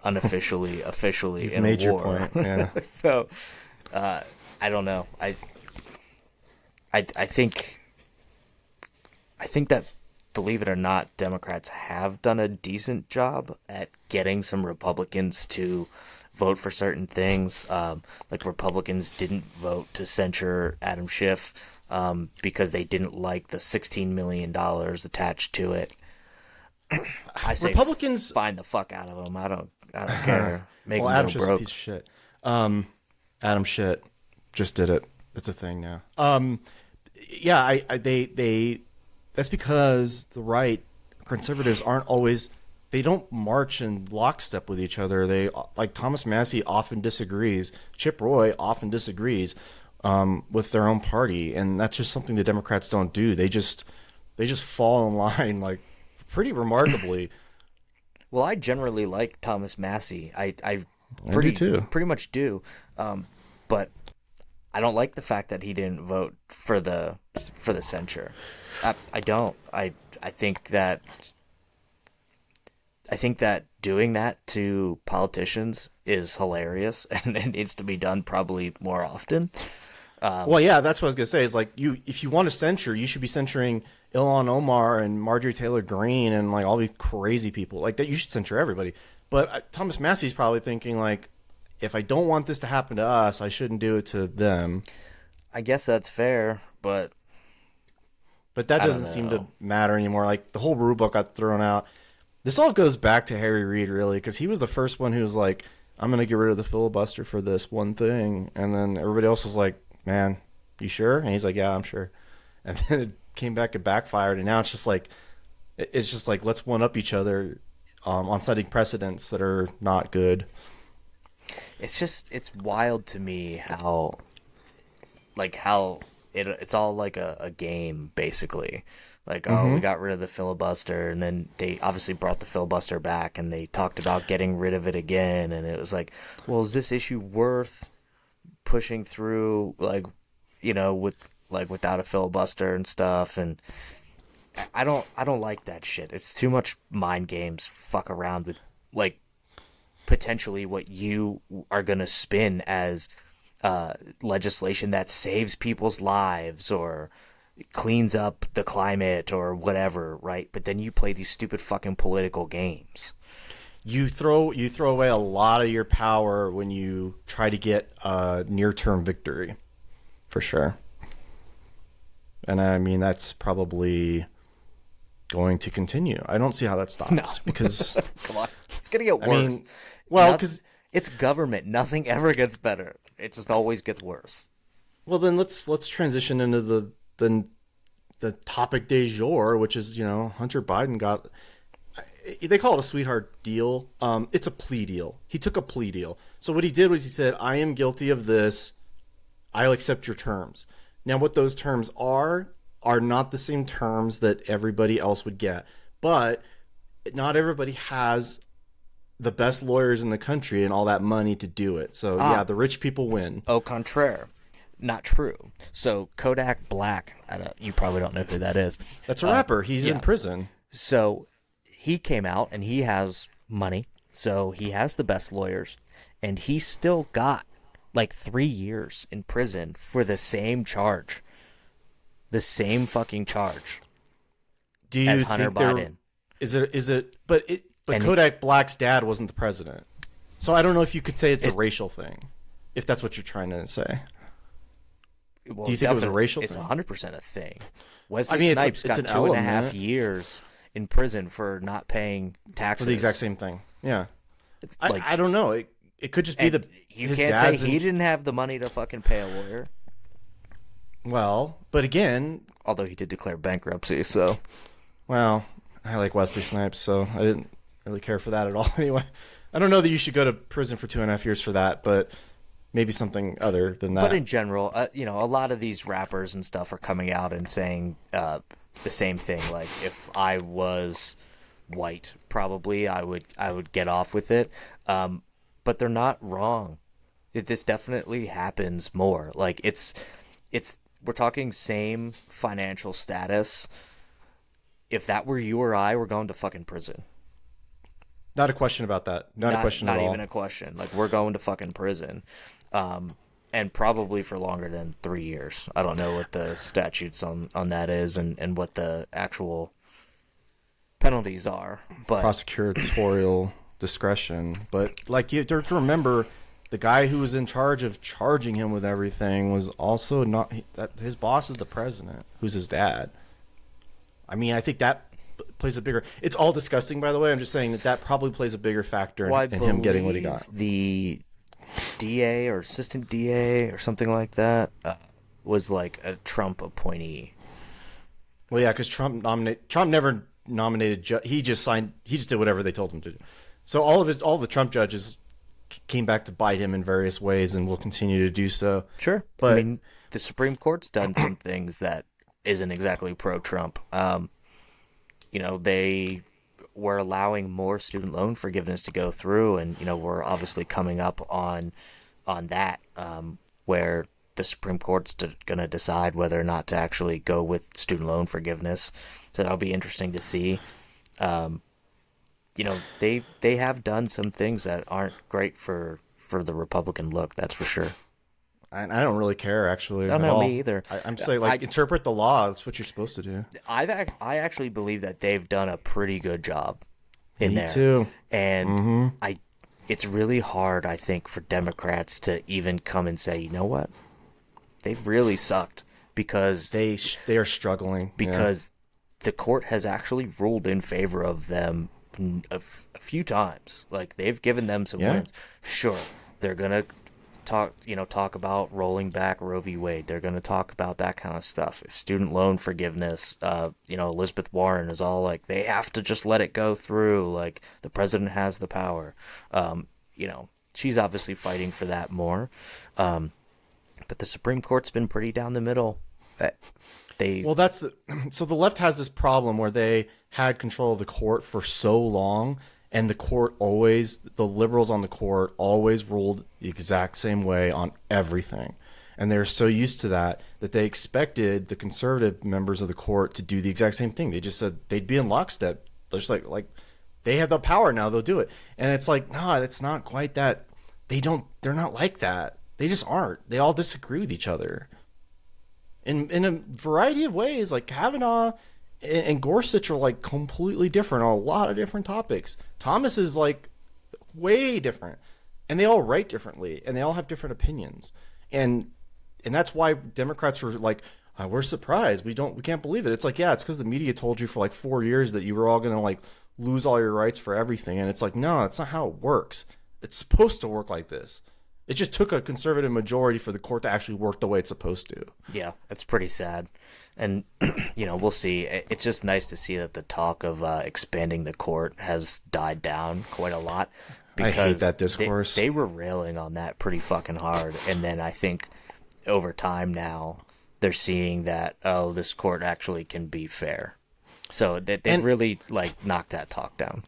unofficially, officially in made a war. Your point. Yeah. So, I don't know. I think that, believe it or not, Democrats have done a decent job at getting some Republicans to vote for certain things. Like Republicans didn't vote to censure Adam Schiff because they didn't like the $16 million attached to it. I say Republicans find the fuck out of them. I don't care. Make them Adam go Schiff's broke. a piece of shit. Adam shit just did it. It's a thing now. Yeah, they that's because the right conservatives aren't always. They don't march in lockstep with each other. They like Thomas Massey often disagrees. Chip Roy often disagrees with their own party, and that's just something the Democrats don't do. They just fall in line like pretty remarkably. Well, I generally like Thomas Massey. I do too. Pretty much do. But I don't like the fact that he didn't vote for the censure. I don't. I think that doing that to politicians is hilarious, and it needs to be done probably more often. Well, yeah, that's what I was gonna say. Is like if you want to censure, you should be censuring Ilhan Omar and Marjorie Taylor Greene and like all these crazy people like that. You should censure everybody. But Thomas Massey's probably thinking like, if I don't want this to happen to us, I shouldn't do it to them. I guess that's fair, but that doesn't seem to matter anymore. Like the whole rule book got thrown out. This all goes back to Harry Reid, really, because he was the first one who was like, I'm going to get rid of the filibuster for this one thing. And then everybody else was like, man, you sure? And he's like, yeah, I'm sure. And then it came back and backfired. And now it's just like, let's one up each other on setting precedents that are not good. It's wild to me how it's all like a game, basically. Like, we got rid of the filibuster, and then they obviously brought the filibuster back, and they talked about getting rid of it again, and it was like, well, is this issue worth pushing through, like, without a filibuster and stuff? And I don't like that shit. It's too much mind games. Fuck around with like potentially what you are gonna spin as legislation that saves people's lives or cleans up the climate or whatever, right? But then you play these stupid fucking political games. You throw away a lot of your power when you try to get a near-term victory for sure. And I mean, that's probably going to continue. I don't see how that stops. No. Because Come on. It's going to get worse. I mean, well, because it's government. Nothing ever gets better. It just always gets worse. well, then let's transition into the topic du jour, which is, Hunter Biden got. They call it a sweetheart deal. It's a plea deal. He took a plea deal. So what he did was he said, "I am guilty of this. I'll accept your terms." Now, what those terms are not the same terms that everybody else would get. But not everybody has the best lawyers in the country and all that money to do it. So, yeah, the rich people win. Au contraire. Not true. So Kodak Black, you probably don't know who that is. That's a rapper. He's in prison. So he came out and he has money. So he has the best lawyers. And he still got like 3 years in prison for the same charge. The same fucking charge. Do you as Hunter think Biden. But And Kodak Black's dad wasn't the president. So I don't know if you could say it's a racial thing, if that's what you're trying to say. Well, Do you think it was a racial it's thing? It's 100% a thing. Wesley Snipes it's got an 2.5 element. years in prison for not paying taxes. For the exact same thing. Yeah. Like, I don't know. It could just be you his can't dad's say he didn't have the money to fucking pay a lawyer. Well, but again, Although he did declare bankruptcy, so. well, I like Wesley Snipes, so I didn't really care for that at all. Anyway, I don't know that you should go to prison for 2.5 years for that, but maybe something other than that. But in general, a lot of these rappers and stuff are coming out and saying the same thing. Like, if I was white, probably I would get off with it. But they're not wrong. This definitely happens more. Like, we're talking same financial status. If that were you or I, we're going to fucking prison. Not a question about that. Not a question at all. Not even a question. Like, we're going to fucking prison. And probably for longer than 3 years. I don't know what the statutes on that is and what the actual penalties are. But Prosecutorial discretion. But, like, you have to remember, the guy who was in charge of charging him with everything was also not... his boss is the president, who's his dad. I mean, I think that plays a bigger... It's all disgusting, by the way. I'm just saying that probably plays a bigger factor in him getting what he got. The DA or assistant DA or something like that was like a Trump appointee. Well, yeah, because Trump never nominated... he just did whatever they told him to do. So all the Trump judges came back to bite him in various ways and will continue to do so. Sure. But I mean, the Supreme Court's done some things that isn't exactly pro-Trump. They were allowing more student loan forgiveness to go through, and, we're obviously coming up on that, where the Supreme Court's going to decide whether or not to actually go with student loan forgiveness. So that'll be interesting to see. They have done some things that aren't great for the Republican look, that's for sure. I don't really care, actually. No, at all. me either. I'm saying, interpret the law. That's what you're supposed to do. I actually believe that they've done a pretty good job in there. Me too. And it's really hard, I think, for Democrats to even come and say, you know what? They've really sucked because they are struggling. Because the court has actually ruled in favor of them a few times. Like, they've given them some wins. Sure, they're gonna talk about rolling back Roe v. Wade. They're gonna talk about that kind of stuff. If student loan forgiveness, Elizabeth Warren is all like, they have to just let it go through. Like, the president has the power. She's obviously fighting for that more. But the Supreme Court's been pretty down the middle. So the left has this problem where they had control of the court for so long, and the liberals on the court always ruled the exact same way on everything. And they're so used to that they expected the conservative members of the court to do the exact same thing. They just said they'd be in lockstep. They're just like they have the power now, they'll do it. And it's like, no, it's not quite that. They're not like that. They just aren't. They all disagree with each other. In a variety of ways, like Kavanaugh and Gorsuch are like completely different on a lot of different topics. Thomas is like way different, and they all write differently, and they all have different opinions. And and that's why Democrats were like, we're surprised. We can't believe it. It's like, yeah, it's because the media told you for like 4 years that you were all gonna like lose all your rights for everything, and it's like, no, that's not how it works. It's supposed to work like this. It just took a conservative majority for the court to actually work the way it's supposed to. Yeah, it's pretty sad. And, we'll see. It's just nice to see that the talk of expanding the court has died down quite a lot. Because I hate that discourse. They were railing on that pretty fucking hard. And then I think over time now, they're seeing that, this court actually can be fair. So they really, like, knocked that talk down.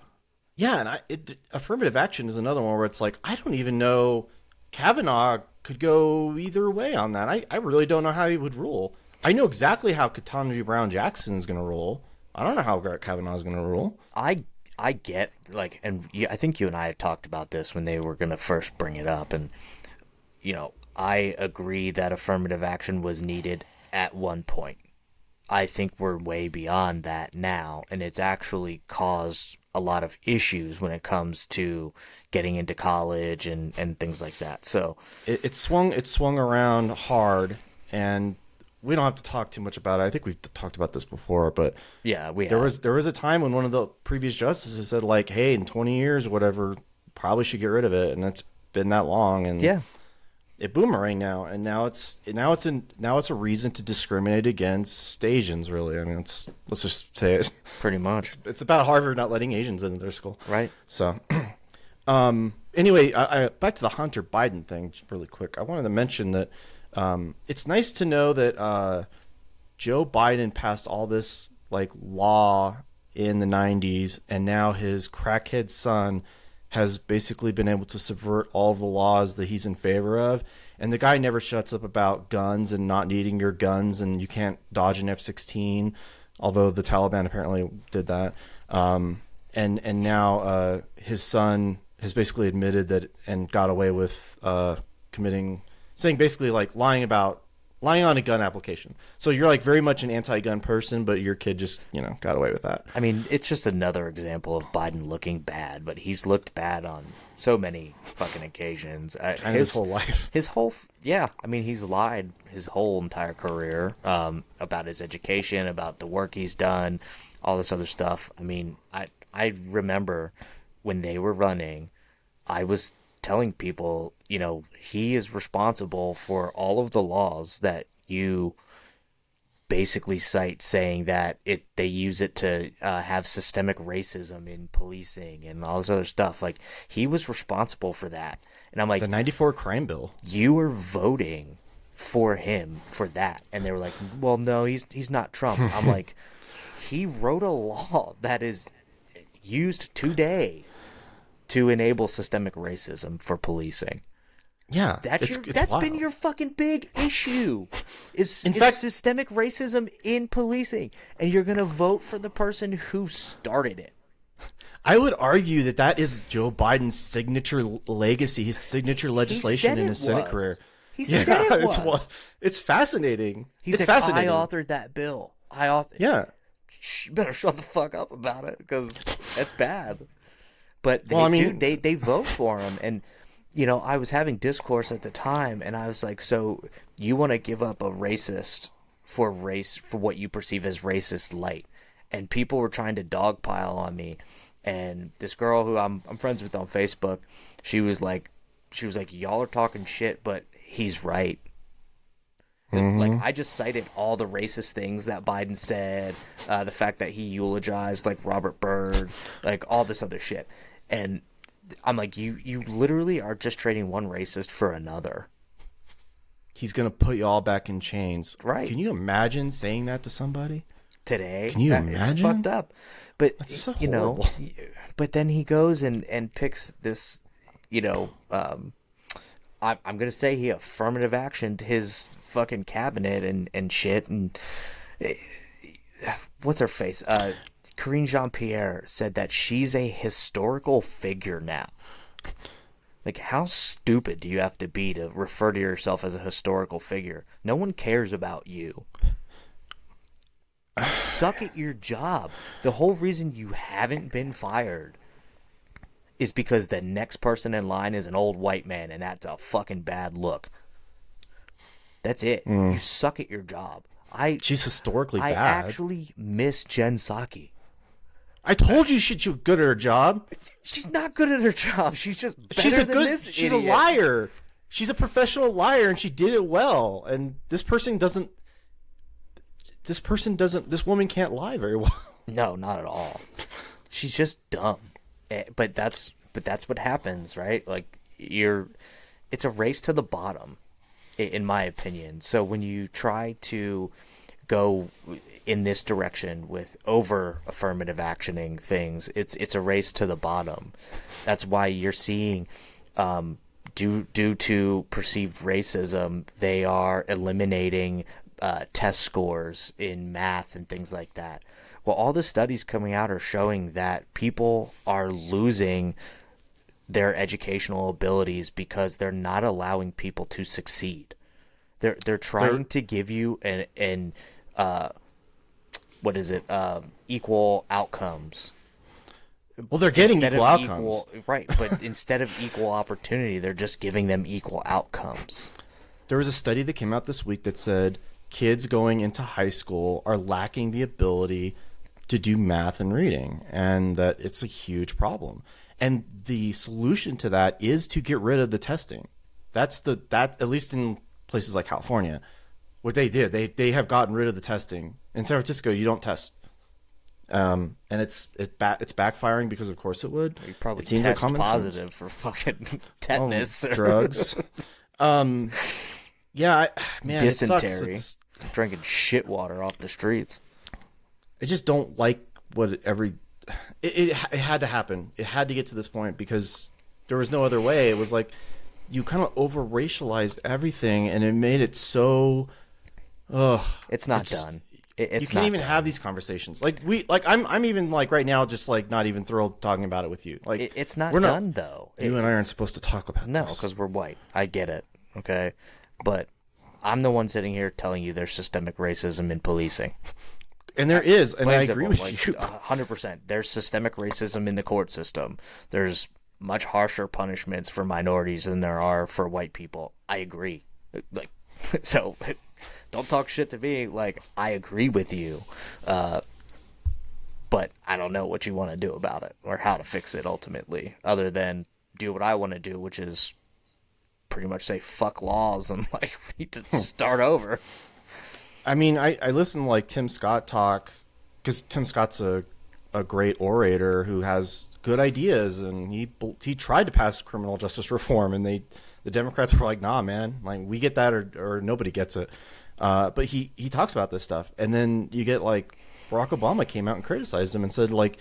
Yeah, and affirmative action is another one where it's like, I don't even know... Kavanaugh could go either way on that. I really don't know how he would rule. I know exactly how Ketanji Brown Jackson is going to rule. I don't know how Kavanaugh is going to rule. I get, like, and I think you and I had talked about this when they were going to first bring it up, and, I agree that affirmative action was needed at one point. I think we're way beyond that now, and it's actually caused a lot of issues when it comes to getting into college and things like that. So it swung around hard, and we don't have to talk too much about it. I think we've talked about this before, but yeah, there was a time when one of the previous justices said, like, hey, in 20 years or whatever, probably should get rid of it, and it's been that long, and yeah. It boomerang now, and now it's a reason to discriminate against Asians. Really, I mean, let's just say it. Pretty much, it's about Harvard not letting Asians into their school, right? So, anyway, I back to the Hunter Biden thing, just really quick. I wanted to mention that it's nice to know that Joe Biden passed all this like law in the '90s, and now his crackhead son has basically been able to subvert all of the laws that he's in favor of. And the guy never shuts up about guns and not needing your guns, and you can't dodge an F-16, although the Taliban apparently did that. And now his son has basically admitted that and got away with saying basically like lying on a gun application. So you're like very much an anti-gun person, but your kid just, got away with that. I mean, it's just another example of Biden looking bad, but he's looked bad on so many fucking occasions. His whole life. I mean, he's lied his whole entire career about his education, about the work he's done, all this other stuff. I mean, I remember when they were running, I was telling people, he is responsible for all of the laws that you basically cite, saying that they use it to have systemic racism in policing and all this other stuff. Like, he was responsible for that. And I'm like, the '94 crime bill. You were voting for him for that. And they were like, well, no, he's not Trump. I'm like, he wrote a law that is used today to enable systemic racism for policing. Yeah, that's wild. been your fucking big issue. Is systemic racism in policing, and you're gonna vote for the person who started it. I would argue that is Joe Biden's signature legacy, his signature legislation in his Senate career. He said it was. It's fascinating. It's like, fascinating. I authored that bill. Yeah. You better shut the fuck up about it, because that's bad. But they vote for him, and I was having discourse at the time, and I was like, so you want to give up a racist for what you perceive as racist light? And people were trying to dogpile on me, and this girl who I'm friends with on Facebook, she was like, y'all are talking shit, but he's right. Mm-hmm. Like, I just cited all the racist things that Biden said, the fact that he eulogized like Robert Byrd, like all this other shit, and I'm like, you literally are just trading one racist for another. He's gonna put you all back in chains, right? Can you imagine saying that to somebody today? Can you imagine? It's fucked up, but that's so horrible. But then he goes and picks this, I'm gonna say he affirmative actioned his fucking cabinet and shit, and what's her face? Karine Jean-Pierre said that she's a historical figure now. Like, how stupid do you have to be to refer to yourself as a historical figure? No one cares about you. You suck at your job. The whole reason you haven't been fired is because the next person in line is an old white man, and that's a fucking bad look. That's it. You suck at your job. She's historically I bad. actually miss Jen Psaki. I told you she's good at her job. She's not good at her job. She's just better than this She's idiot. a liar. She's a professional liar, and she did it well. And this woman can't lie very well. No, not at all. She's just dumb. But that's what happens, right? Like it's a race to the bottom, in my opinion. So when you try to go in this direction with over affirmative actioning things, it's a race to the bottom. That's why you're seeing, due to perceived racism, they are eliminating test scores in math and things like that. Well, all the studies coming out are showing that people are losing their educational abilities because they're not allowing people to succeed. They're trying to give you an equal outcomes. Well, they're getting equal outcomes. Right, but instead of equal opportunity, they're just giving them equal outcomes. There was a study that came out this week that said kids going into high school are lacking the ability to do math and reading, and that it's a huge problem. And the solution to that is to get rid of the testing. That at least in places like California, what they did, they have gotten rid of the testing. In San Francisco, you don't test, and it's backfiring because of course it would. You probably it seems test like positive for fucking tetanus, drugs. Yeah, man, dysentery, it sucks. Drinking shit water off the streets. I just don't like what it had to happen. It had to get to this point because there was no other way. It was like you kind of over racialized everything, and it made it so. It's not done. You can't even have these conversations. I'm even like right now, just like not even thrilled talking about it with you. Like it's not done though. You and I aren't supposed to talk about no, this. because we're white. I get it. Okay, but I'm the one sitting here telling you there's systemic racism in policing. And there is, and I agree with you. 100%. There's systemic racism in the court system. There's much harsher punishments for minorities than there are for white people. I agree. Like, so don't talk shit to me. Like, I agree with you, but I don't know what you want to do about it or how to fix it ultimately, other than do what I want to do, which is pretty much say fuck laws and like we need to start over. I mean, I listen to like Tim Scott talk because Tim Scott's a great orator who has good ideas, and he tried to pass criminal justice reform, and the Democrats were like, nah, man, like we get that or nobody gets it. But he talks about this stuff, and then you get like Barack Obama came out and criticized him and said like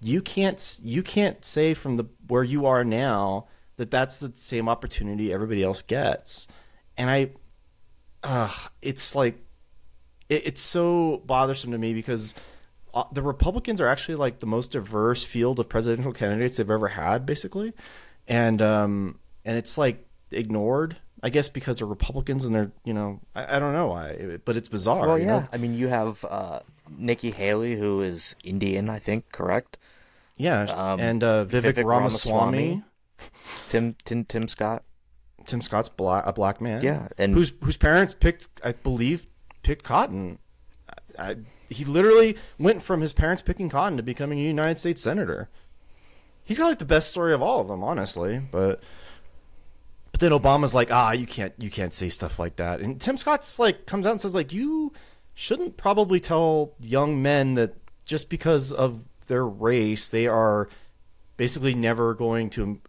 you can't say from where you are now that's the same opportunity everybody else gets, and it's like. It's so bothersome to me because the Republicans are actually like the most diverse field of presidential candidates they've ever had, basically, and it's like ignored, I guess, because they're Republicans and they're I don't know why, but it's bizarre. Well, yeah, I mean you have Nikki Haley, who is Indian, I think, correct? Yeah, and Vivek Ramaswamy, Tim Scott. Tim Scott's a black man. Yeah, and whose parents picked cotton. He literally went from his parents picking cotton to becoming a United States senator. He's got like the best story of all of them, honestly. But then Obama's like, you can't say stuff like that. And Tim Scott's like comes out and says like, you shouldn't probably tell young men that just because of their race they are basically never going to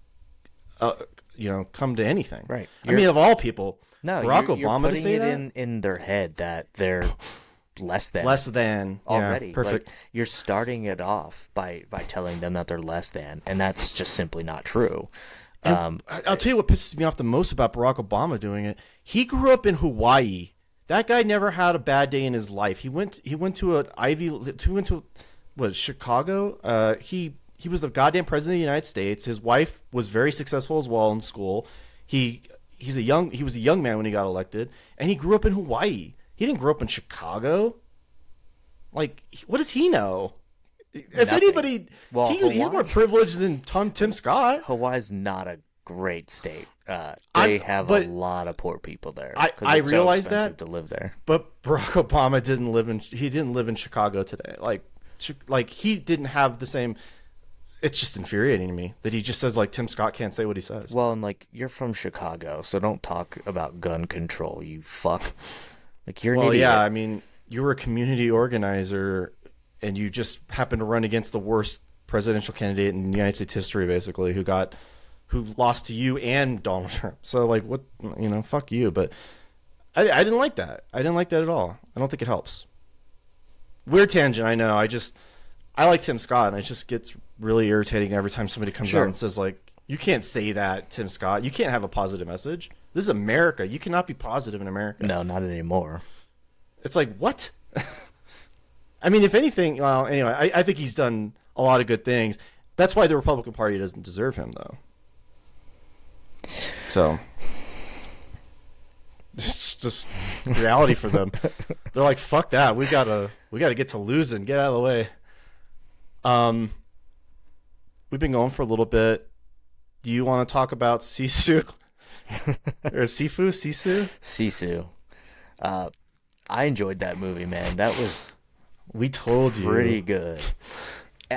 come to anything. Right. I mean, of all people. No, Barack you're Obama putting to say it that? in their head that they're less than already. Yeah, perfect. Like, you're starting it off by telling them that they're less than, and that's just simply not true. I'll tell you what pisses me off the most about Barack Obama doing it. He grew up in Hawaii. That guy never had a bad day in his life. He went to Chicago. He was the goddamn president of the United States. His wife was very successful as well in school. He was a young man when he got elected, and he grew up in Hawaii. He didn't grow up in Chicago. Like, what does he know? If Nothing. anybody, Well, he's more privileged than Tim Scott. Hawaii's not a great state. I They have a but lot of poor people there because I it's so realize expensive that, to live there. but Barack Obama didn't live in Chicago today. Like he didn't have the same. It's just infuriating to me that he just says like Tim Scott can't say what he says. Well, and like you're from Chicago, so don't talk about gun control, you fuck. Like you're an Well, idiot. yeah, I mean, you were a community organizer, and you just happened to run against the worst presidential candidate in United States history, basically, who lost to you and Donald Trump. So, like, what, fuck you. But I didn't like that. I didn't like that at all. I don't think it helps. Weird tangent, I know. I like Tim Scott, and it just gets really irritating every time somebody comes out and says, like, you can't say that, Tim Scott. You can't have a positive message. This is America. You cannot be positive in America. No, not anymore. It's like, what? I mean, if anything, well, anyway, I think he's done a lot of good things. That's why the Republican Party doesn't deserve him, though. So, it's just reality for them. They're like, fuck that. We gotta get to losing. Get out of the way. We've been going for a little bit. Do you want to talk about Sisu? Or Sisu? Sisu. I enjoyed that movie, man. That was We told you. pretty good.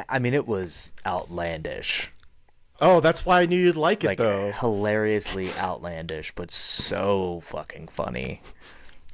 I mean, it was outlandish. Oh, that's why I knew you'd like it, Like, though. hilariously outlandish, but so fucking funny.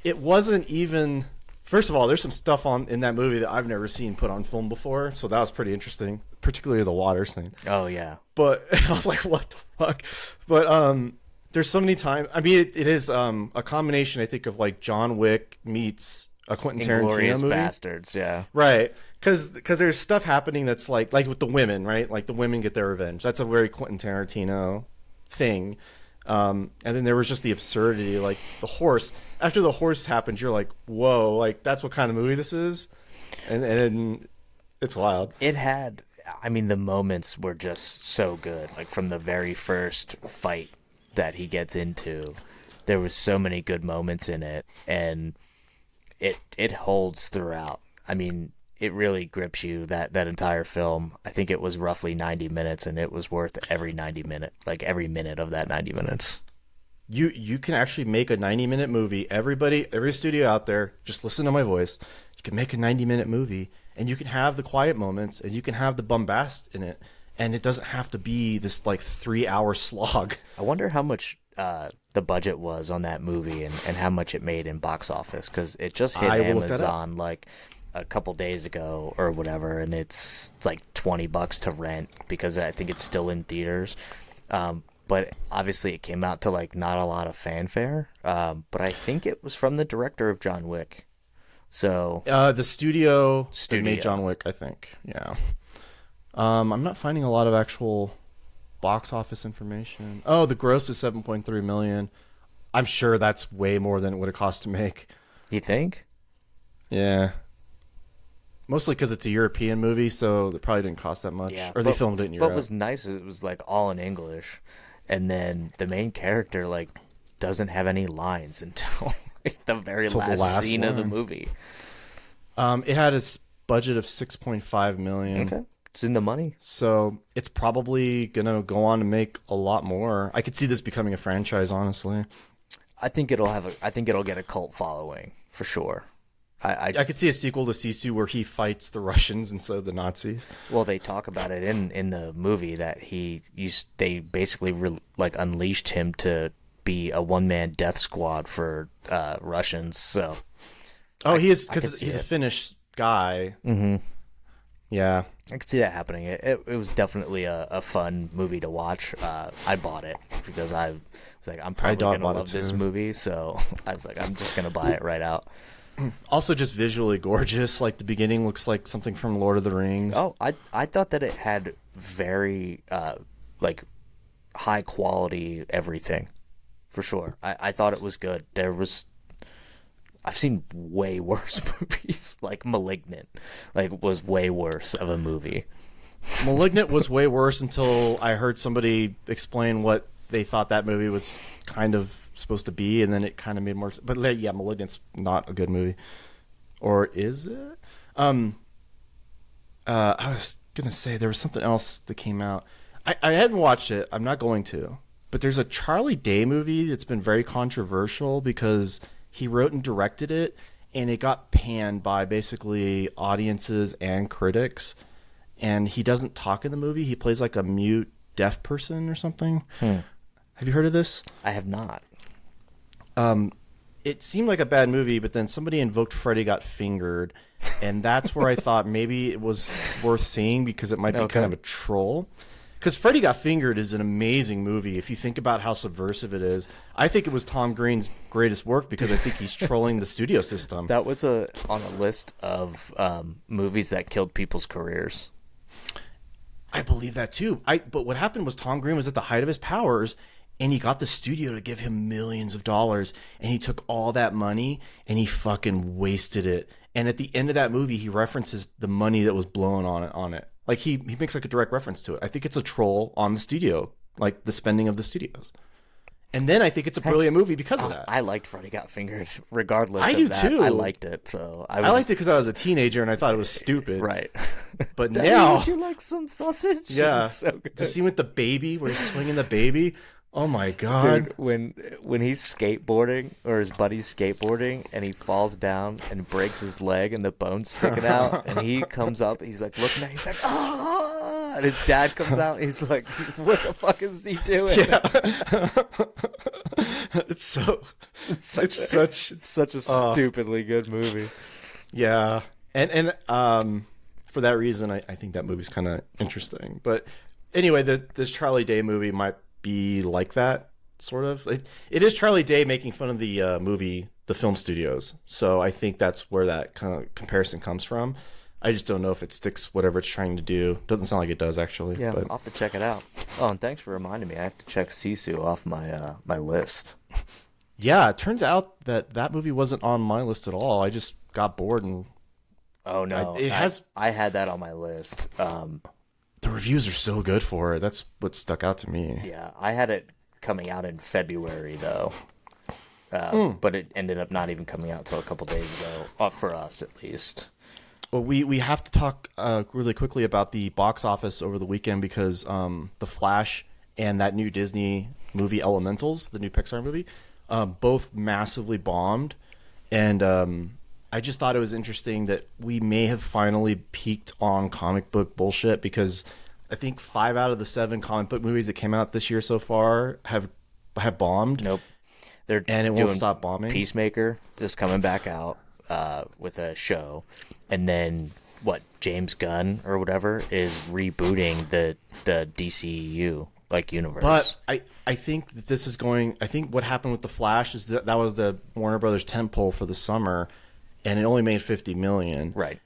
It wasn't even. First of all, there's some stuff in that movie that I've never seen put on film before, so that was pretty interesting, particularly the water scene. Oh, yeah. But I was like, what the fuck? But there's so many times. I mean, it is a combination, I think, of like John Wick meets a Quentin Tarantino Inglourious movie. Bastards, yeah. Right. Because there's stuff happening that's like with the women, right? Like the women get their revenge. That's a very Quentin Tarantino thing. And then there was just the absurdity, like the horse. After the horse happened, you're like, whoa, like that's what kind of movie this is? And it's wild. It had, I mean, the moments were just so good. Like from the very first fight that he gets into, there was so many good moments in it, and it holds throughout. I mean, it really grips you, that entire film. I think it was roughly 90 minutes, and it was worth every every minute of that 90 minutes. You can actually make a 90-minute movie. Every studio out there, just listen to my voice. You can make a 90-minute movie, and you can have the quiet moments, and you can have the bombast in it, and it doesn't have to be this like 3-hour slog. I wonder how much the budget was on that movie, and how much it made in box office, because it just hit I will look that up. Amazon like a couple days ago or whatever, and it's like $20 to rent because I think it's still in theaters. But obviously it came out to like not a lot of fanfare. But I think it was from the director of John Wick. So The studio that made John Wick, I think. Yeah. I'm not finding a lot of actual box office information. Oh, the gross is 7.3 million. I'm sure that's way more than it would have cost to make. you think? Yeah. Mostly because it's a European movie, so it probably didn't cost that much. Yeah. Or they filmed it in Europe. What was nice is it was like all in English, and then the main character like doesn't have any lines until like the very last scene of the movie. It had a budget of 6.5 million. Okay. It's in the money. So it's probably gonna go on to make a lot more. I could see this becoming a franchise, honestly. I think it'll get a cult following for sure. I could see a sequel to Sisu where he fights the Russians instead of the Nazis. Well, they talk about it in the movie that they basically unleashed him to be a one-man death squad for Russians. So, He's a Finnish guy. Mm-hmm. Yeah, I could see that happening. It was definitely a fun movie to watch. I bought it because I was like, I'm probably gonna love this movie. So I was like, I'm just gonna buy it right out. Also, just visually gorgeous. Like the beginning looks like something from Lord of the Rings. Oh, I thought that it had very high quality everything, for sure. I thought it was good. I've seen way worse movies. Like Malignant, was way worse of a movie. Malignant was way worse until I heard somebody explain what they thought that movie was kind of supposed to be, and then it kind of made more. But yeah, Malignant's not a good movie, or is it? I was gonna say there was something else that came out. I haven't watched it. I'm not going to. But there's a Charlie Day movie that's been very controversial because he wrote and directed it, and it got panned by basically audiences and critics. And he doesn't talk in the movie. He plays like a mute deaf person or something. Have you heard of this? I have not. It seemed like a bad movie, but then somebody invoked Freddy Got Fingered, and that's where I thought maybe it was worth seeing because it might be kind of a troll. Because Freddy Got Fingered is an amazing movie if you think about how subversive it is. I think it was Tom Green's greatest work because I think he's trolling the studio system. That was on a list of movies that killed people's careers. I believe that too. But what happened was Tom Green was at the height of his powers, and he got the studio to give him millions of dollars, and he took all that money and he fucking wasted it. And at the end of that movie, he references the money that was blown on it. Like he makes like a direct reference to it. I think it's a troll on the studio, like the spending of the studios. And then I think it's a brilliant movie because of that. I liked Freddy Got Fingered, regardless I of do that. too. I liked it. So I liked it because I was a teenager and I thought it was stupid. Right. But Daddy, now, would you like some sausage? yeah, It's so good. the scene with the baby where he's swinging the baby. Oh my god, Dude, when he's skateboarding or his buddy's skateboarding and he falls down and breaks his leg and the bone's sticking out and he comes up, he's like looking at, he's like, ah, and his dad comes out, and he's like, what the fuck is he doing? Yeah. it's such a stupidly good movie. Yeah, and for that reason, I think that movie's kind of interesting. But anyway, this Charlie Day movie might be like that, sort of. It is Charlie Day making fun of the the film studios. So I think that's where that kind of comparison comes from. I just don't know if it sticks whatever it's trying to do. Doesn't sound like it does, actually. Yeah, but I'll have to check it out. Oh, and thanks for reminding me. I have to check Sisu off my list. yeah, it turns out that movie wasn't on my list at all. I just got bored and Oh no, I had that on my list. the reviews are so good for it. That's what stuck out to me. Yeah, I had it coming out in February though, but it ended up not even coming out until a couple days ago, for us at least. Well, we have to talk really quickly about the box office over the weekend because The Flash and that new Disney movie Elementals, the new Pixar movie, both massively bombed. And I just thought it was interesting that we may have finally peaked on comic book bullshit because I think 5 out of the 7 comic book movies that came out this year so far have bombed. Nope. And it won't stop bombing. Peacemaker is coming back out with a show. And then, James Gunn or whatever is rebooting the DCEU, universe. But I think that this is going... I think what happened with The Flash is that was the Warner Brothers tentpole for the summer, and it only made $50 million. Right.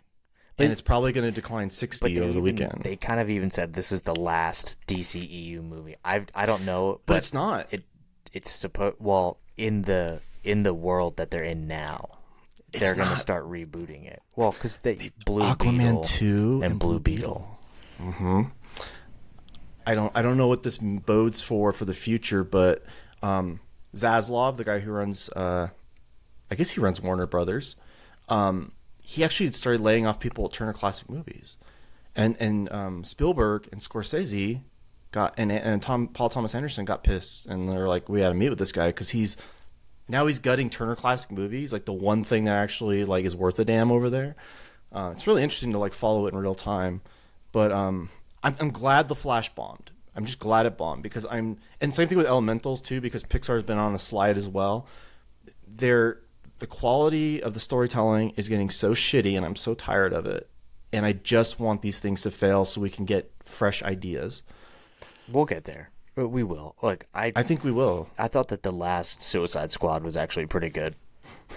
And it's probably going to decline 60 over the weekend. They kind of even said this is the last DCEU movie. I don't know, but it's not. It's supposed in the world that they're in now. They're going to start rebooting it. Well, because Blue Aquaman Beetle 2 and Blue Beetle. Mm-hmm. I don't know what this bodes for the future, but Zaslav, the guy who runs, I guess he runs Warner Brothers. He actually started laying off people at Turner Classic Movies, and Spielberg and Scorsese and Paul Thomas Anderson got pissed, and they're like, we got to meet with this guy because he's gutting Turner Classic Movies, like the one thing that actually is worth a damn over there. It's really interesting to follow it in real time, but I'm glad The Flash bombed. I'm just glad it bombed because and same thing with Elementals too, because Pixar's been on a slide as well. The quality of the storytelling is getting so shitty, and I'm so tired of it. And I just want these things to fail so we can get fresh ideas. We'll get there. We will. I think we will. I thought that the last Suicide Squad was actually pretty good.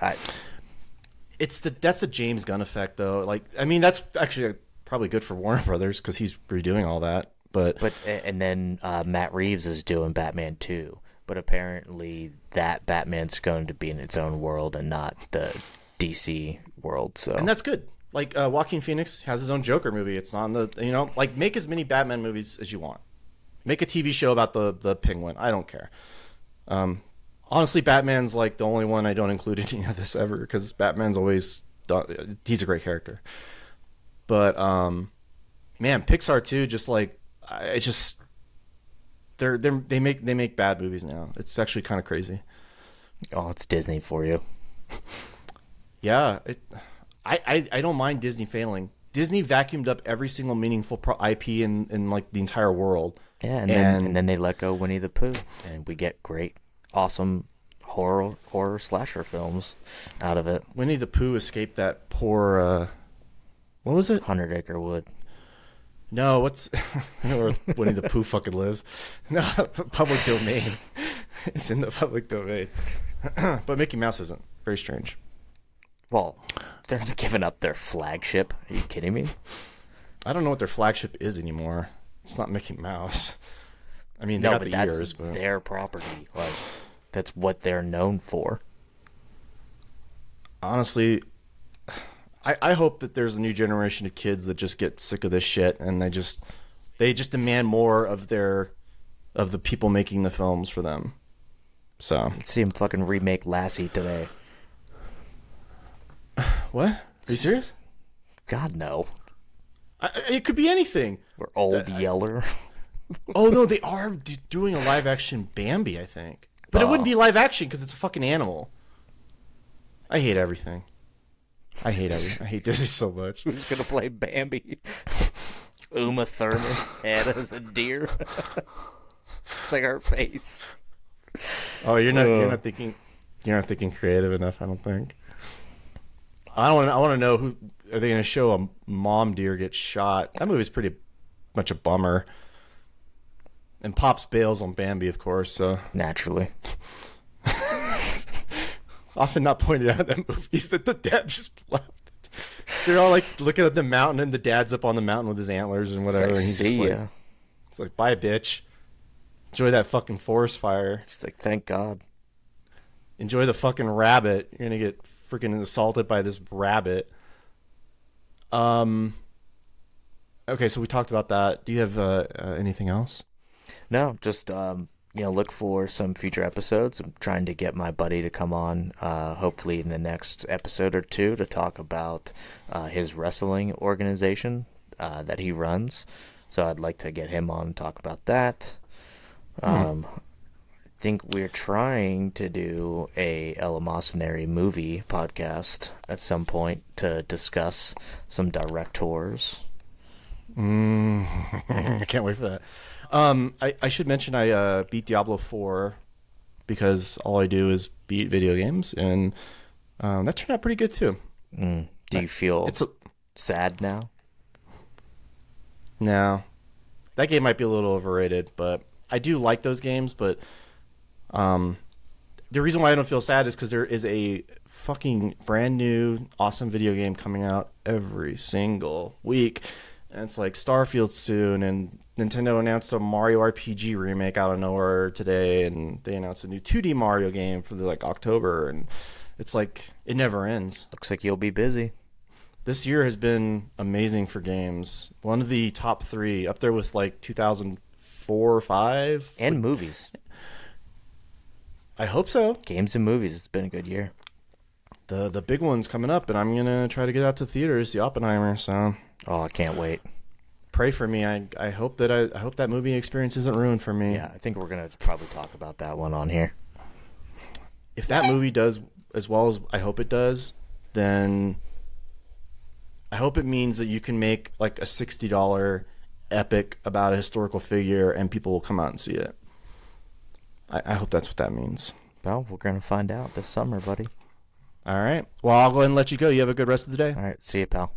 That's the James Gunn effect, though. That's actually probably good for Warner Brothers because he's redoing all that. And then Matt Reeves is doing Batman 2. But apparently that Batman's going to be in its own world and not the DC world. So, and that's good. Joaquin Phoenix has his own Joker movie. It's not make as many Batman movies as you want. Make a TV show about the Penguin. I don't care. Honestly, Batman's the only one I don't include in any of this ever because Batman's always he's a great character. But man, Pixar too. they make bad movies now. It's actually kind of crazy. Oh, it's Disney for you. Yeah, I don't mind Disney failing. Disney vacuumed up every single meaningful IP in like the entire world. Yeah, and then they let go Winnie the Pooh, and we get great, awesome horror slasher films out of it. Winnie the Pooh escaped that poor. What was it? 100 Acre Wood. No, what's I know where Winnie the Pooh fucking lives. No, public domain. It's in the public domain. But Mickey Mouse isn't. Very strange. Well, they're giving up their flagship. Are you kidding me? I don't know what their flagship is anymore. It's not Mickey Mouse. I mean, they No, got but the that's ears, but their property. Like, that's what they're known for. honestly, I hope that there's a new generation of kids that just get sick of this shit and they just demand more of the people making the films for them. So Let's see him fucking remake Lassie today. what? Are you serious? God, no. It could be anything. Or Old Yeller. Oh no, they are doing a live action Bambi, I think. But it wouldn't be live action because it's a fucking animal. I hate everything. I hate Disney so much. Who's gonna play Bambi? Uma Thurman's head as a deer. It's like her face. Oh, you're not thinking creative enough, I don't think. I want to know who are they going to show a mom deer get shot. That movie's pretty much a bummer. And Pops bails on Bambi, of course, so Naturally. often not pointed out in that movies that the dad just left. They're all like looking at the mountain and the dad's up on the mountain with his antlers and whatever. It's like, and he's see just ya. like, it's like, bye, bitch. Enjoy that fucking forest fire. She's like, thank God. Enjoy the fucking rabbit. You're gonna get freaking assaulted by this rabbit. Okay, so we talked about that. Do you have anything else? No, just look for some future episodes. I'm trying to get my buddy to come on, hopefully in the next episode or two, to talk about his wrestling organization that he runs. So I'd like to get him on and talk about that. I think we're trying to do a Eleemosynary movie podcast at some point to discuss some directors. I can't wait for that. I should mention I beat Diablo 4 because all I do is beat video games, and that turned out pretty good too. Do you feel sad now? No. That game might be a little overrated, but I do like those games, but the reason why I don't feel sad is because there is a fucking brand new awesome video game coming out every single week. And it's like Starfield soon, and Nintendo announced a Mario RPG remake out of nowhere today, and they announced a new 2D Mario game for October, and it's like it never ends. Looks like you'll be busy. This year has been amazing for games. One of the top 3, up there with like 2004 or 5. And movies. I hope so. Games and movies. It's been a good year. The big one's coming up, and I'm gonna try to get out to theaters, see Oppenheimer. So, Oh, I can't wait. pray for me. I hope that movie experience isn't ruined for me. Yeah, I think we're gonna probably talk about that one on here. If that movie does as well as I hope it does, then I hope it means that you can make like a $60 epic about a historical figure, and people will come out and see it. I hope that's what that means. Well, we're gonna find out this summer, buddy. All right. Well, I'll go ahead and let you go. You have a good rest of the day. All right, see you, pal.